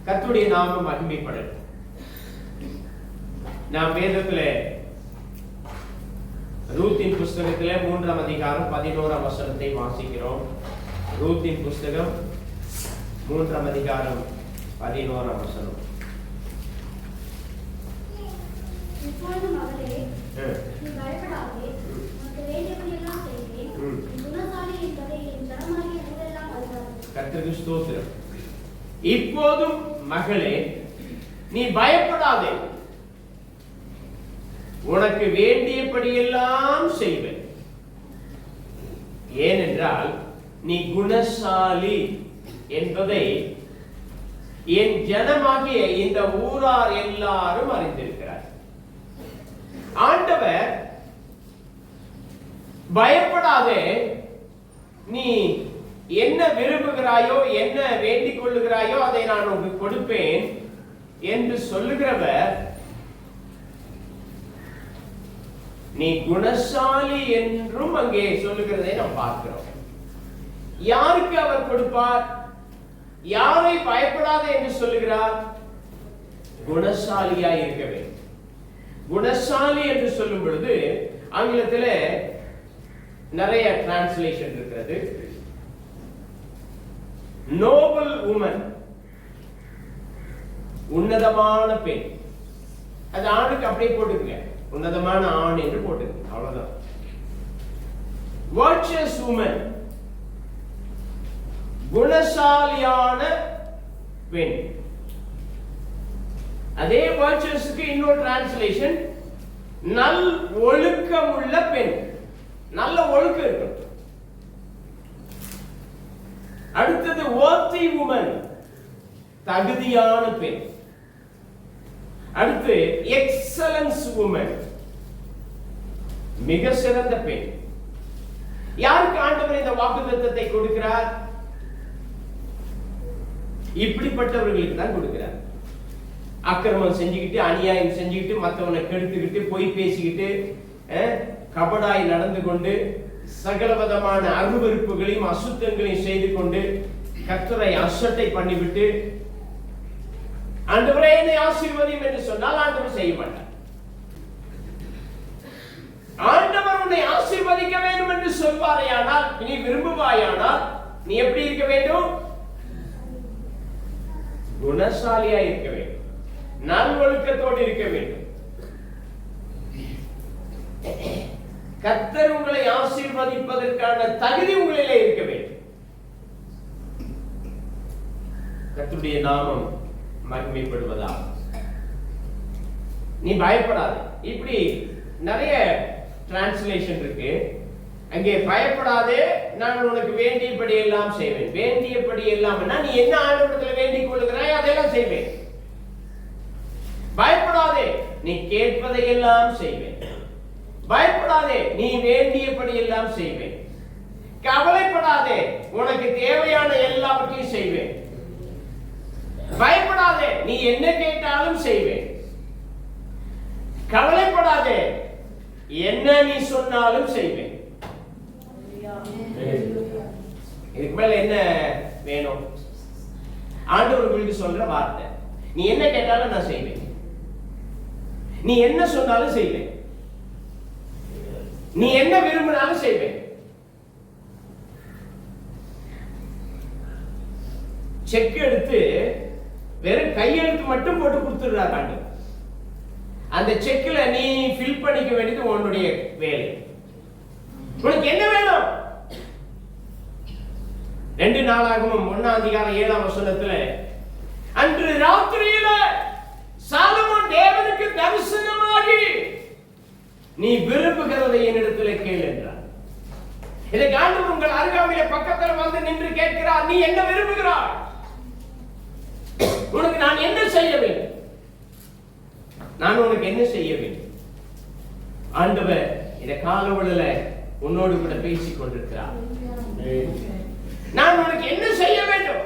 கர்த்தருடைய நாமம் மகிமைப்படட்டும். நாம் வேதத்திலே ரூத்தின் புஸ்தகத்திலே 3ஆம் அதிகாரம் 11ஆம் வசனத்தை வாசிக்கிறோம். ரூத்தின் புஸ்தகம் 3ஆம் அதிகாரம் 11ஆம் வசனம். இப்பொழுது மகளே, நீ பயப்படாதே, உனக்கு வேண்டியபடியெல்லாம் செய்வேன். நீ குணசாலி என்பதை என் ஜனமாகிய ஊரெல்லாம் அறிவார்கள். கர்த்தருக்கு ஸ்தோத்திரம். இப்போதும் மகளே, நீ பயப்படாதே, உனக்கு வேண்டியபடியெல்லாம் செய்வேன். ஏனென்றால் நீ குணசாலி என்பதை என் ஜனமாகிய இந்த ஊரார் எல்லாரும் அறிந்திருக்கிறார். ஆண்டவர் பயப்படாதே, நீ என்ன விரும்புகிறாயோ, என்ன வேண்டிக் கொள்ளுகிறாயோ அதை நான் உனக்கு கொடுப்பேன் என்று சொல்லுகிறவர், நீ குணசாலி என்றும் அங்கே சொல்லுகிறதை நாம் பார்க்கிறோம். யாருக்கு அவர் கொடுப்பார்? யாரை பயப்படாதே என்று சொல்லுகிறார்? குணசாலியாய் இருக்க வேண்டும். குணசாலி என்று சொல்லும் பொழுது ஆங்கிலத்தில் நிறைய டிரான்ஸ்லேஷன் இருக்கிறது. நோபல் உமன், உன்னதமான பெண். அது ஆணுக்கு அப்படியே போட்டுக்குங்க, உன்னதமான ஆண் என்று போட்டுக்குங்க, அவ்வளவுதான். வர்ச்சுவஸ் உமன், குணசாலியான பெண். அதே வர்ச்சுவஸ்க்கு இன்னொரு டிரான்ஸ்லேஷன் நல் ஒழுக்கம் உள்ள பெண். நல்ல ஒழுக்கம் இருக்கும். அடுத்தது worthy woman, தகுதியான பெண். அடுத்து எக்ஸலன்ஸ் woman, மிக சிறந்த பெண். யாருக்கு ஆண்டவர் இந்த வாக்குத்தத்தத்தை கொடுக்கிறார்? இப்படிப்பட்டவர்களுக்கு தான் கொடுக்கிறார். அக்கிரமம் செஞ்சுக்கிட்டு, அநியாயம் செஞ்சுக்கிட்டு, மற்றவனை கெடுத்துக்கிட்டு, பொய் பேசிக்கிட்டு, கபடாய் நடந்து கொண்டு, சகலவிதமான அருவருப்புகளையும் அசுத்தங்களையும் செய்து கொண்டு, கர்த்தரை அசட்டை பண்ணிவிட்டு, ஆண்டவரே என்னை ஆசீர்வதியும் என்று சொன்னால் ஆண்டவர் செய்ய மாட்டார். ஆண்டவர் உன்னை ஆசீர்வதிக்க வேண்டும் என்று சொல்வாரையானால், நீ விரும்புவாயானால், நீ எப்படி இருக்க வேண்டும்? குணசாலியா இருக்க வேண்டும், நல்வொழுக்கத்தோடு இருக்க வேண்டும். கர்த்தர் உங்களை ஆசீர்வதிப்பதற்கான தகுதி உங்களிலே இருக்க வேண்டும். கர்த்தருடைய நாமம் மகிமைப்படுவதாக. நீ பயப்படாதே. இப்படி நிறைய டிரான்ஸ்லேஷன் இருக்கு. அங்கே பயப்படாதே, நான் உனக்கு வேண்டியபடி எல்லாம் செய்வேன். வேண்டியபடி எல்லாம், நீ என்ன ஆண்டவரிடத்தில் வேண்டிக் கொள்ளுகிறாய் அதெல்லாம் செய்வேன். பயப்படாதே, நீ கேட்பதை எல்லாம் செய்வேன். பயப்படாதே, நீ வேண்டியபடி எல்லாம் செய்வேன். கவலைப்படாதே, உனக்கு தேவையான எல்லாவற்றையும் செய்வேன். பயப்படாதே, நீ என்ன கேட்டாலும் செய்வேன். கவலைப்படாதே, என்ன நீ சொன்னாலும் செய்வேன். இதுக்கு மேல என்ன வேணும்? ஆண்டவர் உங்களுக்கு சொல்ற வார்த்தை, நீ என்ன கேட்டாலும் நான் செய்வேன். நீ என்ன சொன்னாலும் செய்வேன். நீ என்ன விரும்பினாலும் செய்வேன். செக் எடுத்து வெறும் கையெழுத்து மட்டும் போட்டு கொடுத்துடுறார் ஆண்டவர். அந்த செக்ல நீ ஃபில் பண்ணிக்க வேண்டியது உன்னுடைய வேலை. உனக்கு என்ன வேணும்? 2 நாளாகமம் 1ஆம் அதிகாரம் 7ஆம் வசனத்துல, அன்று ராத்திரியில சாலமோன் தேவனுக்கு தரிசனமாகி நீ விரும்புகிறதை என்னிடத்தில் கேள் என்றார். இதை ஆண்டவர் உங்கள் அருகாமையில பக்கத்தில் வந்து நின்று கேட்கிறார், நீ என்ன விரும்புகிறாய்? உனக்கு நான் என்ன செய்ய வேண்டும்? நான் உனக்கு என்ன செய்ய வேண்டும்? ஆண்டவர் இந்த காலவெளியில உன்னோடு கூட பேசிக் கொண்டிருக்கிறார். நான் உனக்கு என்ன செய்ய வேண்டும்?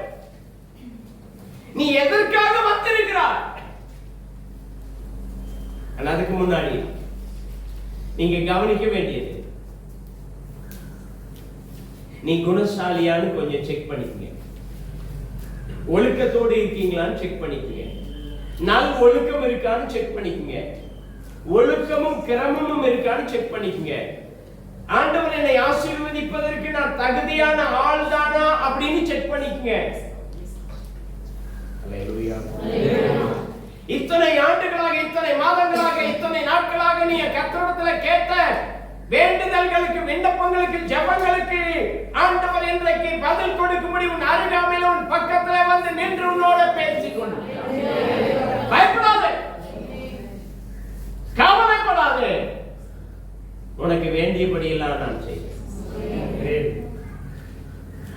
நீ எதற்காக வந்திருக்கிறாய்? அதுக்கு முன்னாடி நீங்க கவனிக்க வேண்டியது, நீ குணசாலியான்னு கொஞ்சம் செக் பண்ணிக்கங்க. ஒழுக்கத்தோடு இருக்கீங்களான்னு செக் பண்ணிக்கங்க. நல் ஒழுக்கம் இருக்கான்னு செக் பண்ணிக்கங்க. ஒழுக்கமும் கிரமமும் இருக்கான்னு செக் பண்ணிக்கங்க. ஆண்டவர் என்னை ஆசீர்வதிப்பதற்கு நான் தகுதியான ஆள் தானா அப்படின்னு செக் பண்ணிக்கங்க. அல்லேலூயா. இத்தனை ஆண்டுகளாக, இத்தனை மாதங்களாக, இத்தனை நாட்களாக நீ கர்த்தரிடத்தில் கேட்ட வேண்டுதல்களுக்கு, விண்ணப்பங்களுக்கு, ஜெபங்களுக்கு ஆண்டவர் இன்றைக்கு பதில் கொடுக்கும்படி உன் அருகாமையில் உன் பக்கத்தில் வந்து நின்று உன்னோட பேசிக் கொண்டிருக்கிறார். பயப்படாதே, கவலைப்படாதே, உனக்கு வேண்டியபடி எல்லாம் நான் செய்வேன்.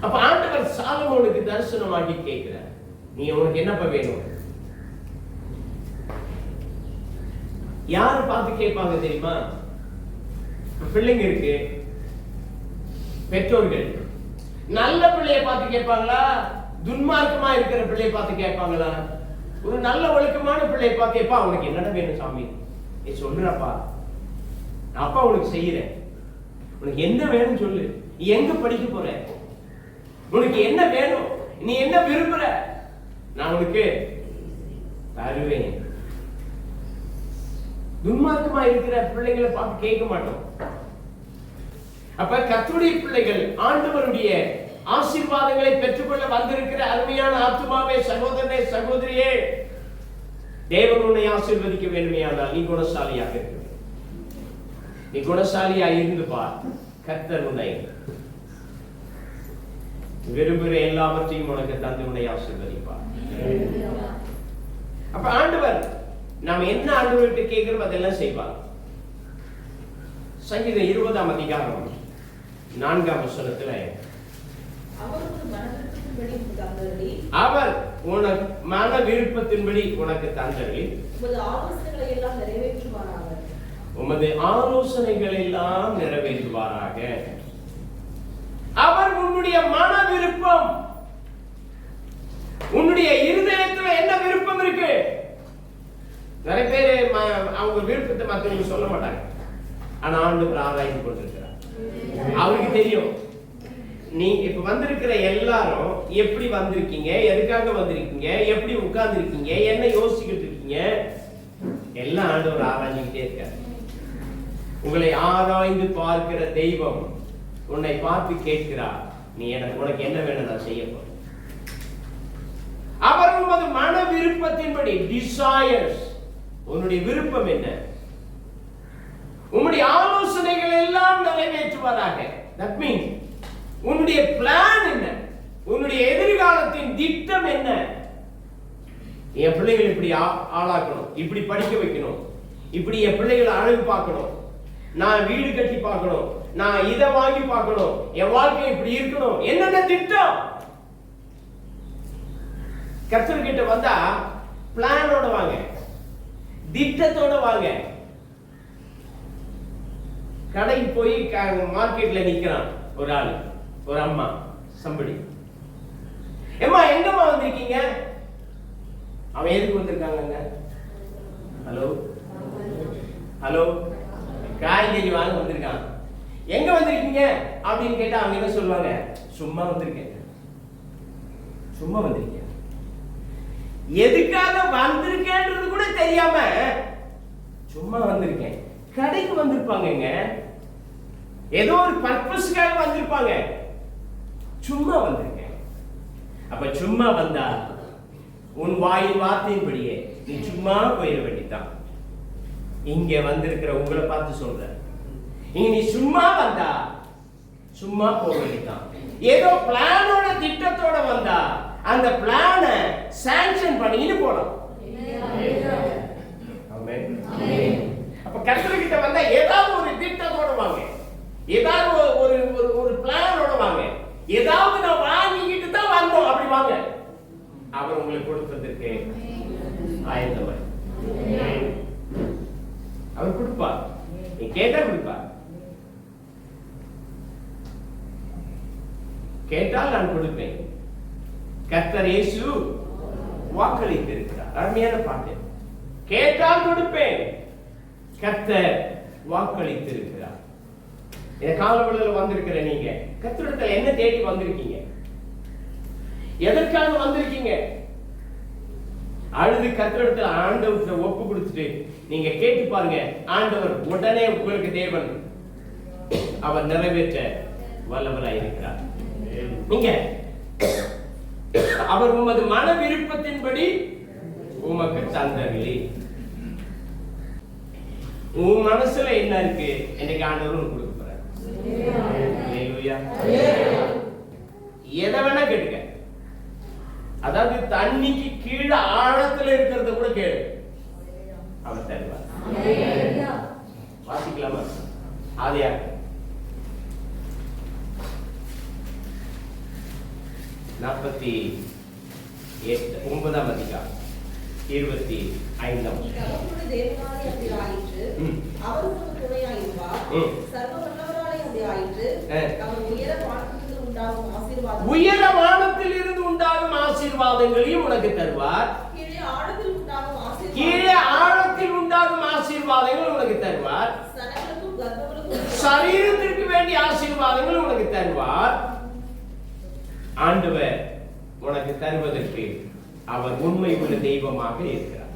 அப்ப ஆண்டவர் சாலமோனுக்கு தரிசனமாகி கேட்கிறார், நீ உனக்கு என்னப்பா வேணும்? யாரை பார்த்து கேட்பாங்க தெரியுமா? பிள்ளைங்க இருக்கு, பெற்றோர்கள். நல்ல பிள்ளைய பார்த்து கேட்பாங்களா? துன்மார்க்கமா இருக்கிற பிள்ளைய பார்த்து கேட்பாங்களா? ஒரு நல்ல ஒழுக்கமான பிள்ளைய பார்த்து கேட்பா, உனக்கு என்னடா வேணும் சாமி? நீ சொல்றப்பா, அப்பா உனக்கு செய்யறேன், உனக்கு என்ன வேணும் சொல்லு, நீ எங்க படிக்க போற, உனக்கு என்ன வேணும், நீ என்ன விரும்புற, நான் உனக்கு தருவேன். துன்மார்க்கமா இருக்கிற பிள்ளைகளை பார்த்து கேட்க மாட்டோம். அப்ப கர்த்தருடைய பிள்ளைகள் ஆண்டவருடைய ஆசீர்வாதங்களை பெற்றுக்கொள்ள வந்திருக்கிற அருமையான ஆத்துமாவே, சகோதரனே, சகோதரியே, தேவன் உன்னை ஆசீர்வதிக்க வேண்டுமையானால் நீ குணசாலியாக இருக்க வேண்டும். நீ குணசாலியா இருந்து பார், கர்த்தர் உன்னை விரும்புகிற எல்லாவற்றையும் உனக்கு தந்து உன்னை ஆசீர்வதிப்பார். அப்ப ஆண்டவர் நாம் என்ன ஆண்டவர்கிட்ட கேட்கிறோம் அதெல்லாம் செய்வார். சங்கீதம் 20ஆம் அதிகாரம் 4ஆம் வசனத்துல அவர் உனக்கு மன விருப்பத்தின்படி உனக்கு தந்தருளி உமது ஆலோசனைகள் எல்லாம் நிறைவேற்றுவாராக. அவர் உன்னுடைய மன விருப்பம், உன்னுடைய இருதயத்துல என்ன விருப்பம் இருக்கு? நிறைய பேர் அவங்க விருப்பத்தை மற்றவங்க சொல்ல மாட்டாங்க. ஆனா ஆண்டவர் ஆராய்ந்து கொண்டிருக்கிறார். அவருக்கு தெரியும் நீ இப்ப வந்திருக்கிற எல்லாரும் எப்படி வந்திருக்கீங்க, எதுக்காக வந்திருக்கீங்க, எப்படி உட்கார்ந்து இருக்கீங்க, என்ன யோசிச்சுக்கிட்டு இருக்கீங்க, எல்லாம் ஆண்டவர் ஆராய்ஞ்சுக்கிட்டே இருக்காரு. உங்களை ஆராய்ந்து பார்க்கிற தெய்வம் உன்னை பார்த்து கேட்கிறார், நீ உனக்கு என்ன வேணும் நான் செய்ய போறேன். அவர் உமது மன விருப்பத்தின்படி, டிசையர்ஸ், உன்னுடைய விருப்பம் என்ன, உன்னுடைய ஆலோசனைகள் எல்லாம் நிறைவேற்றுவாராக. தட் மீன்ஸ் உன்னுடைய பிளான் என்ன, உன்னுடைய எதிர்காலத்தின் திட்டம் என்ன? என் பிள்ளைகள் இப்படி ஆளாக்கணும், இப்படி படிக்க வைக்கணும், இப்படி என் பிள்ளைகளை அழகு பார்க்கணும், நான் வீடு கட்டி பார்க்கணும், நான் இதை வாங்கி பார்க்கணும், என் வாழ்க்கை இப்படி இருக்கணும், என்னென்ன திட்டம்? கர்த்தர்கிட்ட வந்தா பிளானோட வாங்க, திட்டத்தோட வாங்க. கடைக்கு போய் மார்க்கெட்ல நிக்கிறான் ஒரு ஆள், ஒரு அம்மா, சம்படி, ஏம்மா எங்கம்மா வந்திருக்கீங்க? அவன் எதுக்கு வந்திருக்காங்க? ஹலோ ஹலோ, காய்கறி வாங்க வந்திருக்கான். எங்க வந்திருக்கீங்க அப்படின்னு கேட்டா அவங்க என்ன சொல்லுவாங்க? சும்மா வந்திருக்கேன். சும்மா வந்திருக்கேன். எதுக்காக வந்திருக்கேன்றது கூட தெரியாம சும்மா வந்திருக்கேன். கடைக்கு வந்திருப்பாங்க, ஏதோ ஒரு பர்பஸ்க்காக வந்திருப்பாங்க. சும்மா வந்திருக்கேன். அப்ப சும்மா வந்தா உன் வாயின் வார்த்தையின்படியே நீ சும்மா போயிட வேண்டியதான். இங்க வந்திருக்கிற உங்களை பார்த்து சொல்ற, இங்க நீ சும்மா வந்தா சும்மா போக வேண்டியதான். ஏதோ பிளானோட திட்டத்தோட வந்தா அந்த பிளான சாங்ஷன் பண்ணிட்டு போலாம். அப்ப கர்த்தர்கிட்ட வந்தா ஏதாவது ஒரு திட்டத்தோட வாங்க, ஏதாவது ஒரு ஒரு பிளானோட வாங்க, ஏதாவது நான் வாங்கிக்கிட்டு தான் வந்தோம் அப்படி வாங்க. அவர் உங்களுக்கு கொடுப்பதற்கு ஆயத்தமா, அவர் கொடுப்பார். நீ கேட்டா கொடுப்பார். கேட்டால் நான் கொடுப்பேன். கர்த்தர் இயேசு வாக்களித்து இருக்கிறார். அருமையான பாட்டு. கேட்டால் கொடுப்பேன், கர்த்தர் வாக்களித்து இருக்கிறார். இந்த காலவெளியில வந்திருக்கிற நீங்க கர்த்தரிடத்துல என்ன தேடி வந்திருக்கீங்க? எதற்காக வந்திருக்கீங்க? அழுது கர்த்தரிடத்துல ஆண்டவர்கிட்ட ஒப்பு கொடுத்துட்டு நீங்க கேட்டு பாருங்க. ஆண்டவர் உடனே உங்களுக்கு தேவன் அவர் நிறைவேற்ற வல்லவராய் இருக்கிறார். நீங்க அவர் உமது மன விருப்பத்தின்படி உமக்கு தந்தவில்லை. உன் மனசுல என்ன இருக்கு இன்னைக்கு ஆண்டவர் கொடுக்க போறார். ஹalleluya. எதை வேணா கேட்டுக்க. அதாவது தண்ணிக்கு கீழே ஆழத்துல இருக்கிறத கூட கேளு, அவர் தருவார். வாசிக்கலாமா? ஆதியாகமம் 49ஆம் அதிகாரம் 25ஆம் உயர வானத்தில் இருந்து உண்டாகும் ஆசீர்வாதங்களையும் உனக்கு தருவார். கீழே ஆழத்தில் உண்டாகும் ஆசீர்வாதங்கள் உனக்கு தருவார். சரீரத்திற்கு வேண்டிய ஆசீர்வாதங்கள் உனக்கு தருவார். ஆண்டவர் உனக்கு தருவதற்கு அவர் உண்மை உள்ள தெய்வமாக இருக்கிறார்.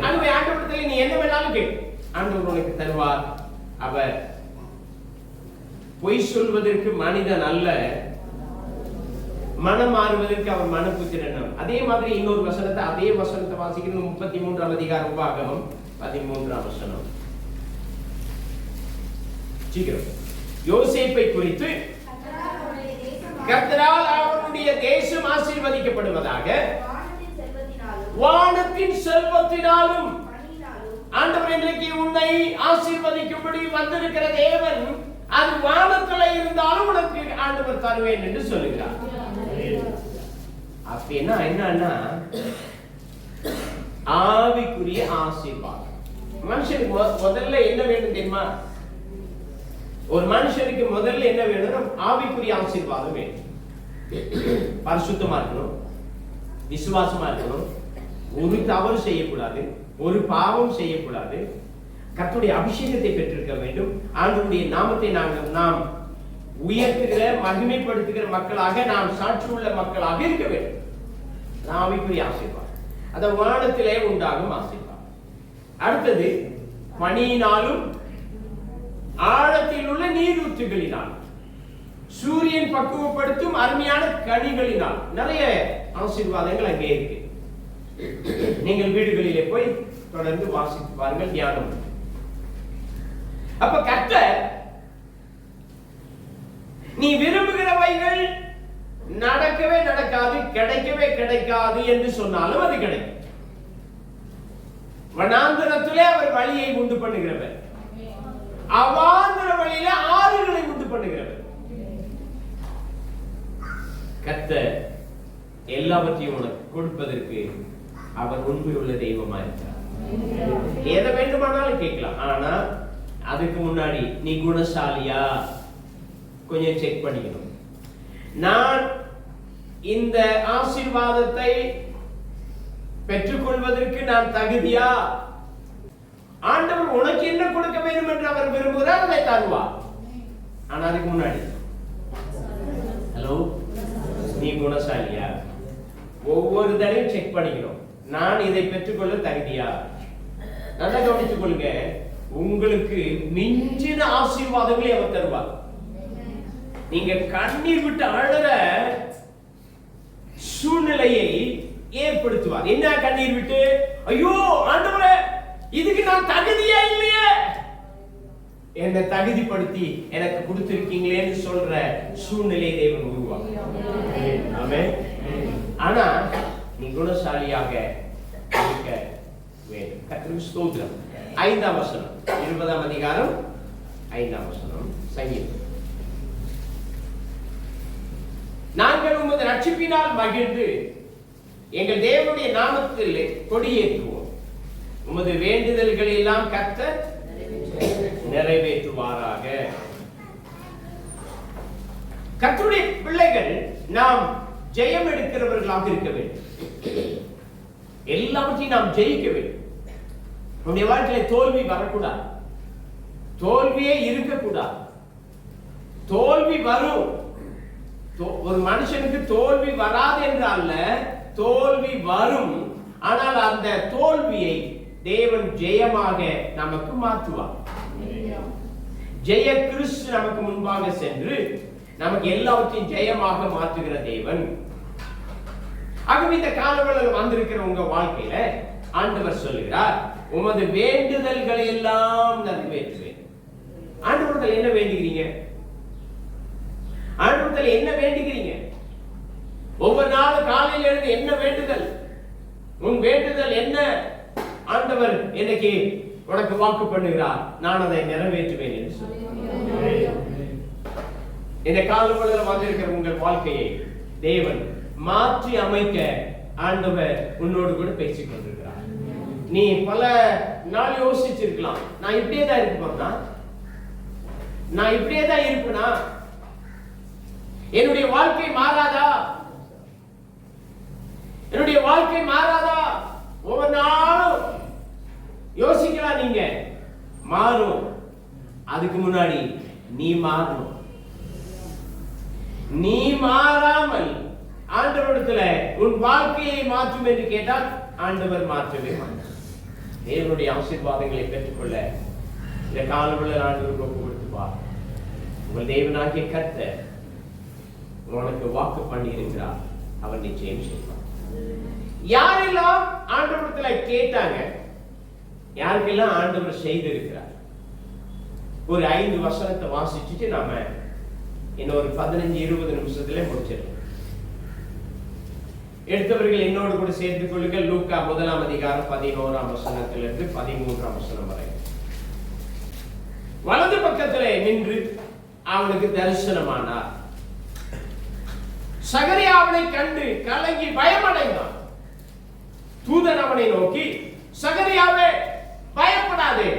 ஆகவே ஆண்டவரிடத்தில் நீ என்ன வேணாலும் கேள், ஆண்டவர் உனக்கு தருவார். அவர் பொய் சொல்வதற்கு மனிதன் அல்ல, மனம் மாறுவதற்கு அவர் மனப்புத்திரன். அதே மாதிரி இன்னொரு வசனத்தை, அதே வசனத்தை வாசிக்கிறது 33ஆம் அதிகாரம் உபாகமம் 13ஆம் வசனம். சீக்கிரம். யோசேப்பை குறித்து கர்த்தரால் அவருடைய தேசம் ஆசீர்வதிக்கப்படுவதாக, வானத்தின் செல்வத்தினாலும். ஆண்டவர் இன்றைக்கு உன்னை ஆசீர்வதிக்கும்படி வந்திருக்கிற தேவன் அது வானத்துல இருந்தாலும் உனக்கு ஆண்டவர் தருவேன் என்று சொல்லுகிறார். அப்படின்னா என்னன்னா ஆவிக்குரிய ஆசீர்வாதம். மனுஷனுக்கு முதல்ல என்ன வேணும் தெரியுமா? ஒரு மனுஷனுக்கு முதல்ல என்ன வேணும்? ஆவிக்குரிய ஆசீர்வாதம் வேணும். பரிசுத்தமா இருக்கணும், விசுவாசமா இருக்கணும், ஒரு தவறு செய்யக்கூடாது, ஒரு பாவம் செய்யக்கூடாது, கர்த்தருடைய அபிஷேகத்தை பெற்றிருக்க வேண்டும், ஆண்டவருடைய நாமத்தை நாம் உயர்த்துகிற மகிமைப்படுத்துகிற மக்களாக, நாம் சாட்சி உள்ள மக்களாக இருக்க வேண்டும். ஆவிக்குரிய ஆசீர்வாதம், அந்த வானத்திலே உண்டாகும் ஆசீர்வாதம். அடுத்தது பனியினாலும் ஆழத்தில் உள்ள நீரூற்றுகளினால், சூரியன் பக்குவப்படுத்தும் அருமையான கனிகளினால். நிறைய ஆசீர்வாதங்கள் அங்கே இருக்கு. நீங்கள் வீடுகளிலே போய் தொடர்ந்து வாசித்து பாருங்கள், தியானம். அப்ப கர்த்தர் நீ விரும்புகிறவைகள் நடக்கவே நடக்காது, கிடைக்கவே கிடைக்காது என்று சொன்னாலும் அது கிடைக்கும். வனாந்தரத்திலே அவர் வழியை உண்டு பண்ணுகிறவர், அவாந்தர வழியில ஆறுகளை உண்டு பண்ணுகிறவர். கர்த்தர் எல்லாவற்றையும் உனக்கு கொடுப்பதற்கு அவர் உண்மை உள்ள தெய்வமா இருக்கிறார். எதை வேண்டுமானாலும் கேட்கலாம். ஆனா அதுக்கு முன்னாடி நீ குணசாலியா கொஞ்சம் செக் பண்ணிக்கணும். நான் இந்த ஆசீர்வாதத்தை பெற்றுக்கொள்வதற்கு நான் தகுதியா? ஆண்டவர் உனக்கு என்ன கொடுக்க வேண்டும் என்று அவர் விரும்புகிறார், அதை தருவார். ஆனா அதுக்கு முன்னாடி ஹலோ, நீ குணசாலியா? ஒவ்வொரு தடையும் செக் பண்ணிக்கணும். நான் இதை பெற்றுக்கொள்ள தகுதியா? நல்லா கவனித்துக் கொள்ளுங்க. உங்களுக்கு மிஞ்சின ஆசீர்வாதங்களை அவர் தருவார். நீங்க கண்ணீர் விட்டு அழற சூழ்நிலையை ஏற்படுத்துவார். என்ன கண்ணீர் விட்டு? ஐயோ ஆண்டவரே, இதுக்கு நான் தகுதியா இல்லையே, என்னை தகுதிப்படுத்தி எனக்கு கொடுத்திருக்கீங்களேன்னு சொல்ற சூழ்நிலையை தேவன் உருவாக்குவார். ஆமென். ஆனா நீ குணசாலியாக இருக்க வேண்டும். கர்த்தருக்கு ஸ்தோத்திரம். 5ஆம் வசனம், 20ஆம் அதிகாரம் 5ஆம் வசனம். சங்கீதம். நாங்கள் உமது ரட்சிப்பினால் மகிழ்ந்து எங்கள் தேவனுடைய நாமத்தில் கொடியேற்றுவோம். உமது வேண்டுதல்களை எல்லாம் கர்த்தர் நிறைவேற்றுவாராக. கர்த்தருடைய பிள்ளைகள் நாம் ஜெயம் எடுக்கிறவர்களாக இருக்க வேண்டும். எல்லாவற்றையும் நாம் ஜெயிக்க வேண்டும். நம்முடைய வாழ்க்கையில தோல்வி வரக்கூடாது, தோல்வியே இருக்கக்கூடாது. தோல்வி வரும், ஒரு மனுஷனுக்கு தோல்வி வராது என்று அல்ல, தோல்வி வரும். ஆனால் அந்த தோல்வியை தேவன் ஜெயமாக நமக்கு மாற்றுவார். ஜெய கிறிஸ்து நமக்கு முன்பாக சென்று நமக்கு எல்லாவற்றையும் ஜெயமாக மாற்றுகிற தேவன். ஆகவே இந்த காலவெளியில் வந்திருக்கிற உங்க வாழ்க்கையில ஆண்டவர் சொல்லுகிறார், உமது வேண்டுதல்களை எல்லாம் நிறைவேற்றுவேன். ஆண்டவர்கள் என்ன வேண்டுகிறீங்க? ஆண்டவர்கள் என்ன வேண்டுகிறீங்க? ஒவ்வொரு நாளும் காலையில் எழுந்து என்ன வேண்டுதல்? உன் வேண்டுதல் என்ன? ஆண்டவர் இன்னைக்கு உனக்கு வாக்கு பண்ணுகிறார், நான் அதை நிறைவேற்றுவேன் என்று சொல்லி. இந்த காலவெளியில் வந்திருக்கிற உங்கள் வாழ்க்கையை தேவன் மாற்றி அமைக்க ஆண்டவர் உன்னோடு கூட பேசிக் கொண்டிருக்கிறார். நீ பல நாள் யோசிச்சிருக்கலாம், நான் இப்படியே தான் இருப்பேனா, நான் இப்படியே தான் இருப்பேனா, என்னுடைய வாழ்க்கை மாறாதா, என்னுடைய வாழ்க்கை மாறாதா? ஒவ்வொரு நாளும் யோசிக்கலாம். நீங்க மாறும். அதுக்கு முன்னாடி நீ மாறணும். நீ மாறாமல் ஆண்டவரிடத்துல உன் வாழ்க்கையை மாற்றும் என்று கேட்டால் ஆண்டவர் மாற்றவே மாட்டார். தேவனுடைய ஆசீர்வாதங்களை பெற்றுக்கொள்ள இந்த காலவெளியில் ஆண்டவருக்கு ஒப்பு கொடுத்து பார். உங்கள் தேவனாகிய கர்த்தர் உனக்கு வாக்கு பண்ணி இருக்கிறார், அவர் நிச்சயம் செய்வார். யாரெல்லாம் ஆண்டவரிடத்துல கேட்டாங்க, யாருக்கெல்லாம் ஆண்டவர் செய்திருக்கிறார்? ஒரு 5 வசனத்தை வாசிச்சுட்டு நாம இன்னொரு 15-20 நிமிஷத்துல முடிச்சிடலாம். எடுத்தவர்கள் என்னோடு கூட சேர்த்துக் கொள்ளுங்கள். லூக்கா 1 அதிகாரம் 11 வசனத்திலிருந்து 13 வசனம் வரை. வலது பக்கத்திலே நின்று அவனுக்கு தரிசனமானார். சகரியாவை கண்டு கலங்கி பயமடைந்தான். தூதன் அவனை நோக்கி, சகரியாவே பயப்படாதே,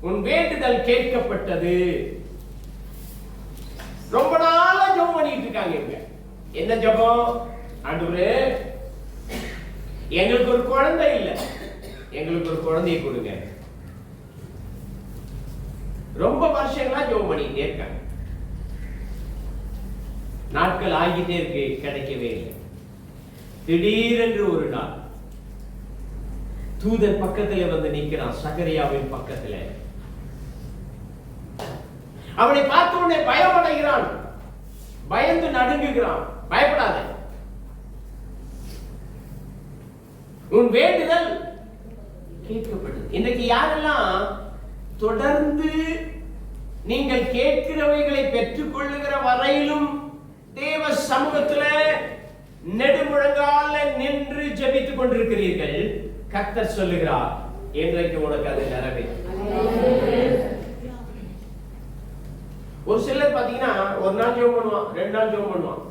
உன் வேண்டுதல் கேட்கப்பட்டது. ரொம்ப நாளா ஜெபம் பண்ணிட்டு இருக்காங்க இவங்க. என்ன ஜெபம்? ஆண்டவரே, எங்களுக்கு ஒரு குழந்தை இல்ல, எங்களுக்கு ஒரு குழந்தையை கொடுங்க. ரொம்ப வருஷங்களா ஜெபம் பண்ணிட்டே இருக்காங்க. நாட்கள் ஆகிட்டே இருக்கு, கிடைக்கவே இல்லை. திடீரென்று ஒரு நாள் தூதன் பக்கத்துல வந்து நிற்கிறான், சகரியாவின் பக்கத்துல. அவனை பார்த்த உடனே பயமடைகிறான், பயந்து நடுங்குகிறான். பயப்படாத, உன் வேண்டுதல் கேட்கப்பட்டது. இன்னைக்கு யாரெல்லாம் தொடர்ந்து நீங்கள் கேட்கிறவைகளை பெற்றுக் கொள்ளுகிற வரையிலும் தேவ சமூகத்துல நெடுமுழங்கால நின்று ஜெபித்துக் கொண்டிருக்கிறீர்கள், கர்த்தர் சொல்லுகிறார், இன்றைக்கு உனக்கு அது நிறைவேறும். ஒரு சிலர் பாத்தீங்கன்னா ஒரு நாள் ஜெபம் பண்ணுவான், 2 நாள் ஜெபம் பண்ணுவான்.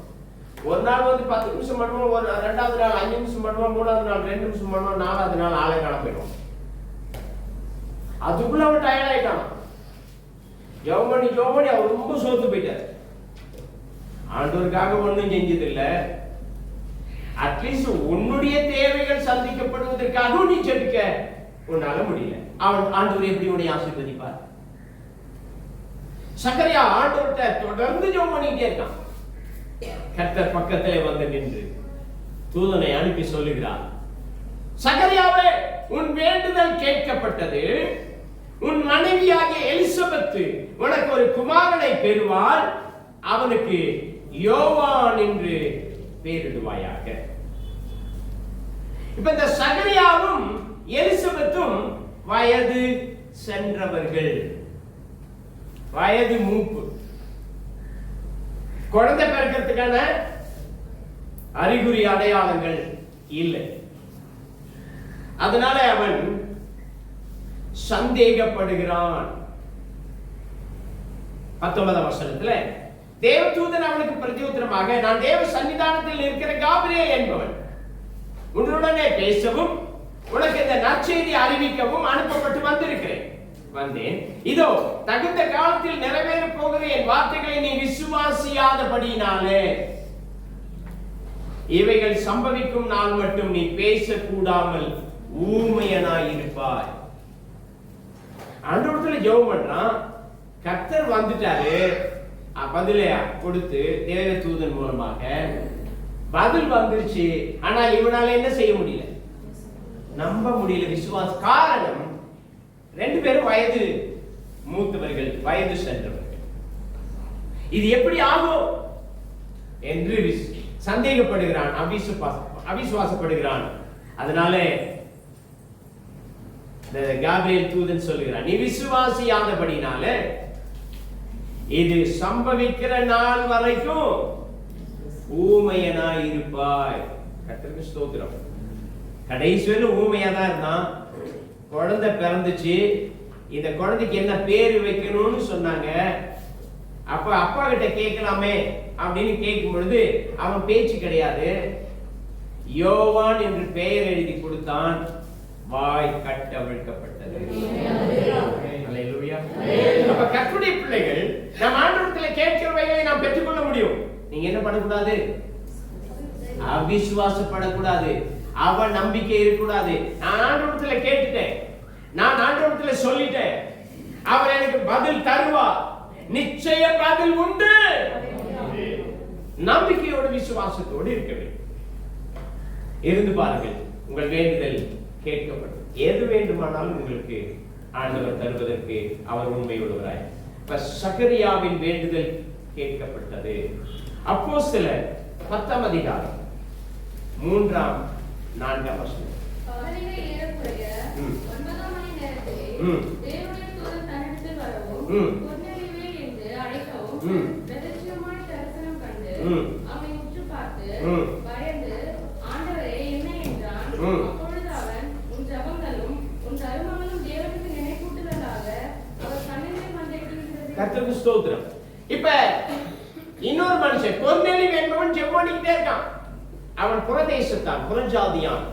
ஒரு நாள் வந்து 10 நிமிஷம் பண்ணுவான், ஒரு 2வது நாள் 5 நிமிஷம் பண்ணுவான், 3வது நாள் 2 நிமிஷம் பண்ணுவான், 4வது நாள் ஆளை காண போயிடுவான். அதுக்குள்ள அவன் டயர்ட் ஆயிட்டான். ஜெபம் பண்ணி அவர் ரொம்ப சோர்ந்து போயிட்டார். ஆண்டவருக்காக ஒண்ணும் செஞ்சது இல்ல. அட்லீஸ்ட் உன்னுடைய தேவைகள் சந்திக்கப்படுவதற்காக நீ ஜெபிக்க உன்னால முடியல. அவன் ஆண்டவர் எப்படி உன்னை ஆசீர்வதிப்பார்? சகரியா ஆண்டவர்கிட்ட தொடர்ந்து ஜெபம் பண்ணிட்டே இருக்கான். கர்த்தர் பக்கத்திலே வந்து நின்று தூதனை அனுப்பி சொல்லுகிறார், சகரியாவே, உன் வேண்டுதல் கேட்கப்பட்டது. உன் மனைவியாகிய எலிசபெத் உனக்கு ஒரு குமாரனை பெறுவாள். அவனுக்கு யோவான் என்று பெயரிடுவாயாக. இப்ப இந்த சகரியாவும் எலிசபெத்தும் வயது சென்றவர்கள், வயது மூப்பு. குழந்தை பிறக்கிறதுக்கான அறிகுறி அடையாளங்கள் இல்லை. அதனால அவன் சந்தேகப்படுகிறான். 19 வசனத்துல தேவதூதன் அவனுக்கு பிரதியுத்தரமாக, நான் தேவ சன்னிதானத்தில் இருக்கிற காபிரியேல் என்பவன், உன்னுடனே பேசவும் உனக்கு இந்த நற்செய்தி அறிவிக்கவும் அனுப்பப்பட்டு வந்தேன். இதோ தகுந்த காலத்தில் நிறைவேற போகிற என் வார்த்தைகளை நீ விசுவாசியாதபடியினாலே இவைகள் சம்பவிக்கும் நாள் மட்டும் நீ பேசக்கூடாமல் ஊமையனாய் இருப்பாய். ஆண்டவரத்துல ஜெபம் பண்றான். கர்த்தர் வந்துட்டாரு, பதிலை கொடுத்து தேவ தூதன் மூலமாக பதில் வந்துருச்சு. ஆனால் இவனால என்ன செய்ய முடியல, நம்ப முடியல. விசுவாச காரணம், ரெண்டு பேரும் வயது மூத்தவர்கள், வயது சென்றவர்கள். இது எப்படி ஆகும் என்று சந்தேகப்படுகிறான், அவிசுவாசப்படுகிறான். அதனால காபிரியேல் தூதன் சொல்லுகிறான், நீ விசுவாசியாதபடினால இது சம்பவிக்கிற நாள் வரைக்கும் ஊமையனாய் இருப்பாய். கர்த்தருக்கு ஸ்தோத்திரம். கடைசி வரை ஊமையா தான் இருந்தான். குழந்தை பிறந்துச்சு. இந்த குழந்தைக்கு என்ன பேரு வைக்கணும்னு சொன்னாங்க. அப்ப அப்பா கிட்ட கேட்கலாமே அப்படின்னு கேட்கும் பொழுது அவன் பேச்சு கிடையாது. யோவான் என்று பெயர் எழுதி கொடுத்தான். வாய் கட்டவிழ்க்கப்பட்டது. அல்லேலூயா. அப்ப கர்த்தருடைய பிள்ளைகள், நாம் ஆண்டவரிடத்தில் கேட்கிறவைகளை நாம் பெற்றுக்கொள்ள முடியும். நீங்க என்ன பண்ணக்கூடாது, அவிசுவாசப்படக்கூடாது, அவ நம்பிக்கை இருக்கக்கூடாது. நான் ஆண்டவரிடத்தில் கேட்டுட்டேன், நான் ஆண்டவரிடத்தில் சொல்லிட்டேன், அவர் எனக்கு பதில் தருவார், நிச்சய பதில் உண்டு. நம்பிக்கையோடு விசுவாசத்தோடு இருக்க வேண்டும். இருந்து பாருங்கள், உங்கள் வேண்டுதல் கேட்கப்படும். எது வேண்டுமானாலும் உங்களுக்கு ஆண்டவர் தருவதற்கு அவர் உண்மையுள்ளவராய். இப்ப சகரியாவின் வேண்டுதல் கேட்கப்பட்டது. அப்போஸ்தலர் 10ஆம் அதிகாரம் 3ஆம் 4ஆம் வசனம். கர்த்தருக்கு ஸ்தோத்திரம். இப்ப இன்னொரு மனுஷன் கொர்நேலியு என்பவன் ஜெபம் பண்ணிக்கிட்டே இருக்கான். அவன் புறதேசத்தான், புறஜாதியான்.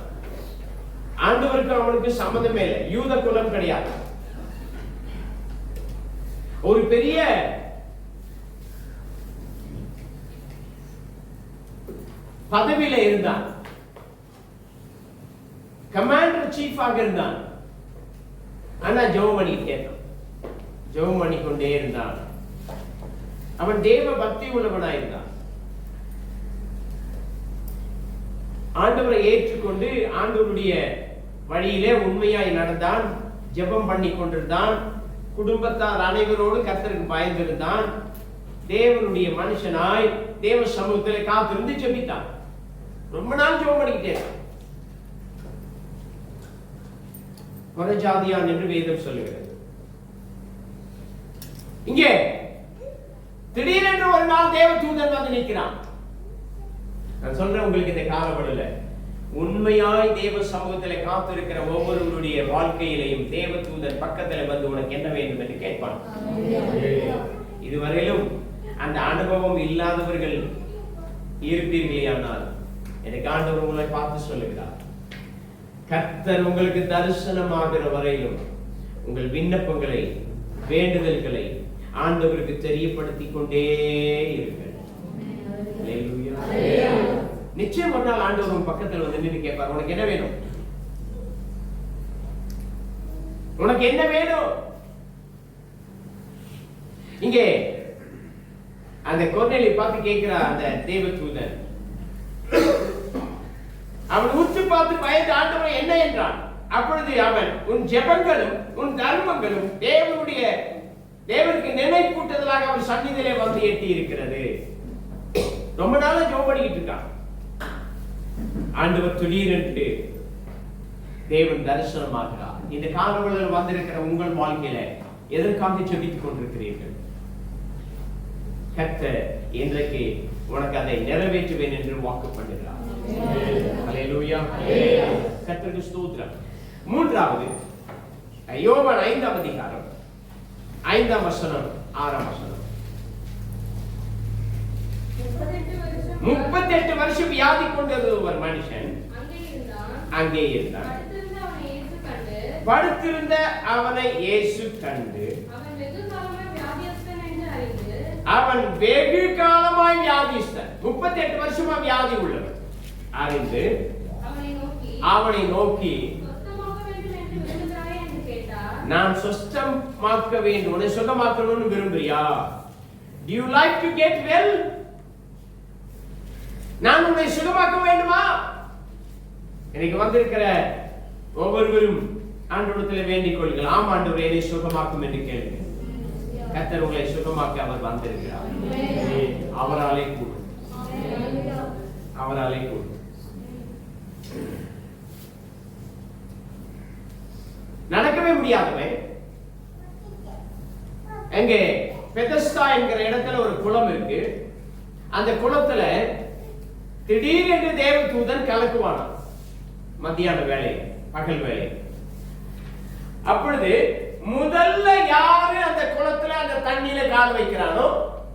ஆண்டவருக்கு அவனுக்கு சம்பந்தமே இல்லை, யூத குலம் கிடையாது. ஒரு பெரிய பதவியில இருந்தான், கமாண்டர் சீஃபாக இருந்தான். ஆனா ஜெபம் பண்ணிக்கிட்டே இருந்தான், ஜெபம் பண்ணிக்கொண்டே இருந்தான். அவன் தேவ பக்தி உள்ளவனாயிருந்தான். ஆண்டவரை ஏற்றுக்கொண்டு ஆண்டவருடைய வழியிலே உண்மையாய் நடந்தான், ஜெபம் பண்ணி கொண்டிருந்தான். குடும்பத்தார் அனைவரோடு கர்த்தருக்கு பயந்திருந்தான். தேவனுடைய மனுஷனாய் தேவ சமூகத்தில் காத்திருந்து ஜெபித்தான். ரொம்ப நாள் ஜெபம் பண்ணிக்கிட்டே இருந்தான். புறஜாதியான் என்று வேதம் சொல்லுகிறது. இங்கே திடீரென்று ஒரு நாள் தேவ தூதன் வந்து நிற்கிறான். நான் சொல்றேன் உங்களுக்கு, இந்த காலப்படல உண்மையாய் தேவ சமூகத்தில் காத்திருக்கிற ஒவ்வொருவருடைய வாழ்க்கையிலையும் தேவ தூதன் பக்கத்தில் வந்து உனக்கு என்ன வேண்டும் என்று கேட்பான். இதுவரையிலும் அந்த அனுபவம் இல்லாதவர்கள் இருப்பீர்களேயானால் எனக்கு ஆண்டவர் உங்களை பார்த்து சொல்லுகிறார், கர்த்தர் உங்களுக்கு தரிசனமாகிற வரையிலும் உங்கள் விண்ணப்பங்களை, வேண்டுதல்களை ஆண்டவருக்கு தெரியப்படுத்திக் கொண்டே இருங்கள். நிச்சயம் ஒரு நாள் ஆண்டவர் உன் பக்கத்தில் வந்து நின்று கேட்பார், உனக்கு என்ன வேணும், உனக்கு என்ன வேணும். இங்கே அந்த கொர்நேலியு பார்த்து கேட்கிறார் அந்த தேவதூதன். அவன் உற்று பார்த்து பயந்து ஆண்டவரே என்ன என்றான். அப்பொழுது அவன், உன் ஜெபங்களும் உன் தர்மங்களும் தேவனுக்கு நினைப்பூட்டுதலாக அவன் சந்நிதியிலே வந்து எட்டி இருக்கிறது. ரொம்ப நாளா ஜெபம் பண்ணிக்கிட்டு இருக்கான். ஆண்டவர் திடீரென்று தேவன் தரிசனமாகிறார். இந்த காலங்களில் வந்திருக்கிற உங்கள் வாழ்க்கையில எதற்காக ஜெபித்துக் கொண்டிருக்கிறீர்கள்? கர்த்தர் இன்றைக்கு உனக்கு அதை நிறைவேற்றுவேன் என்று வாக்கு பண்ணுகிறார். ஹல்லேலூயா. கர்த்தருக்கு ஸ்தோத்திரம். மூன்றாவது, யோவான் 5ஆம் அதிகாரம் 5ஆம் வசனம் 6ஆம் வசனம். 38 வருஷம் வியாதி கொண்டிருந்த ஒரு மனுஷன் அங்கே இருந்தான். படுத்திருந்த அவனை இயேசு கண்டு, அவன் வெகு காலமாய் வியாதிஸ்தன், 38 வருஷமா வியாதி உள்ளவன் அறிந்து அவனை நோக்கி, நான் சுத்தமாக்க வேண்டும், உன்னை சுத்தமாக்கணும்னு விரும்புறியா? Do you like to get well? நான் உன்னை சுகமாக்க வேண்டுமா? இன்னைக்கு வந்திருக்கிற ஒவ்வொருவரும் ஆண்டவரிடத்தில் வேண்டிக் கொள்ளுங்கள். ஆம் ஆண்டவரே, என்னை சுகமாக்கும் என்று கேளுங்க. கர்த்தர் உங்களை சுகமாக்க அவர் வந்திருக்கிறார். அவராலே கூடும், அவராலே கூடும். நடக்கவே முடியாதவன் எங்க பெதஸ்தா என்கிற இடத்துல ஒரு குளம் இருக்கு. அந்த குளத்துல திடீரென்று தேவதூதன் கலக்குவானா மத்தியான வேலை, பகல் வேலை. அப்பொழுது முதல்ல யாரு அந்த குளத்துல அந்த தண்ணியில கால் வைக்கிறானோ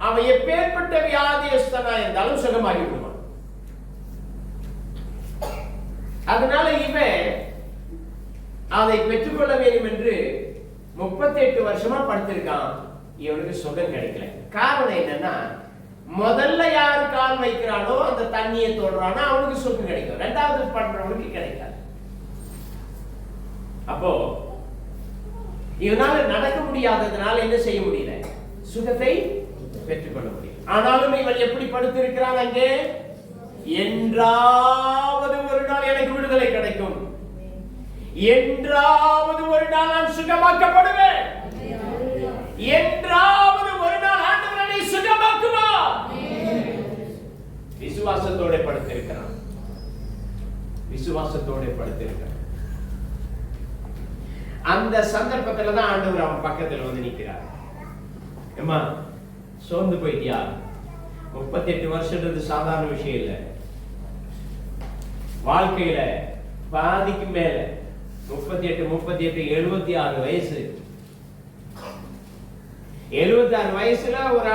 அவன் எப்பேற்பட்ட வியாதியஸ்தனா இருந்தாலும் சுகமாகி விடுவான். அதனால இவன் அதை பெற்றுக்கொள்ள வேண்டும் என்று 38 வருஷமா படுத்திருக்கான். இவனுக்கு சுகம் கிடைக்கல. காரணம் என்னன்னா, முதல்ல யாரு கால் வைக்கிறானோ அந்த தண்ணியை தொடுறானோ அவனுக்கு சுகம் கிடைக்கும், ரெண்டாவது பண்றவனுக்கு கிடைக்காது. அப்போ இவனால நடக்க முடியாததுனால என்ன செய்ய முடியல, சுகத்தை பெற்றுக்கொள்ள முடியும். ஆனாலும் இவன் எப்படி படுத்திருக்கிறான் அங்கே, என்றாவது ஒரு நாள் எனக்கு விடுதலை கிடைக்கும், என்றாவது ஒரு நாள் நான் சுகமாக்கப்படுவேன், என்றாவது ஒரு நாள் ஆண்டவர் என்னை சுகமாக்குவார். விசுவாசத்தோட படுத்திருக்கிறான், விசுவாசத்தோட படுத்திருக்கிறான். அந்த சந்தர்ப்பத்துல தான் ஆண்டவர் அவன் பக்கத்துல வந்து நிற்கிறார். ஏம்மா சோர்ந்து போயிட்டியா? 38 வருஷம்ன்றது சாதாரண விஷயம் இல்லை. வாழ்க்கையில பாதிக்கு மேல 38 76 வயசு. 76 வயசுல ஒரு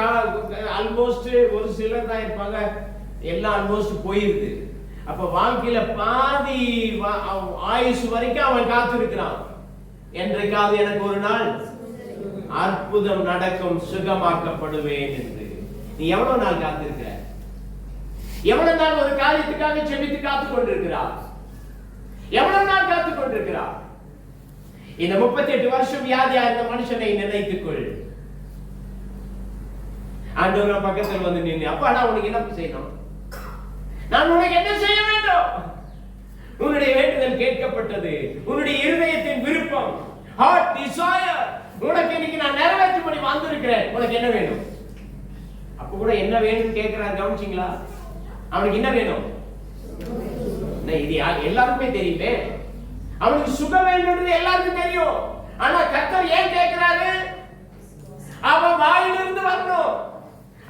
ஆல்மோஸ்ட், ஒரு சிலர் தான் இருப்பாங்க, எல்லாம் ஆல்மோஸ்ட் போயிருது. அப்ப வாழ்க்கையில பாதி ஆயுசு வரைக்கும் அவன் காத்து இருக்கிறான். என்றைக்காவது எனக்கு ஒரு நாள் அற்புதம் நடக்கும், சுகமாக்கப்படுவேன் என்று. நீ எவ்வளவு நாள் காத்திருக்கிற? எவ்வளவு நாள் ஒரு காரியத்துக்காக செபித்து காத்து கொண்டிருக்கிறார்? எவ்வளவு நாள் காத்துக் கொண்டிருக்கிறார்? இந்த 38 வருஷம் வியாதியா இருந்த மனுஷனை நினைத்துக்கொள். ஆண்டவர் பக்கத்தில் வந்து நின்று, அப்பாடா உனக்கு என்ன செய்யணும், நான் உனக்கு என்ன செய்ய வேண்டும்? உன்னுடைய வேண்டுதல் கேட்கப்பட்டது. உன்னுடைய இருதயத்தின் விருப்பம், ஹார்ட் டிசைர், உனக்கு இன்னைக்கு நான் நிறைவேற்றும்படி வந்திருக்கிறேன். உனக்கு என்ன வேணும்? அப்ப கூட என்ன வேணும்னு கேட்கிறார், கவனிச்சீங்களா? அவனுக்கு என்ன வேணும்? இது எல்லாருக்குமே தெரியுமே. அவனுக்கு சுகம் வேணும்ன்றது எல்லாருக்கும் தெரியும். ஆனா கர்த்தர் ஏன் கேட்கிறாரு? அவன் வாயிலிருந்து வரணும்,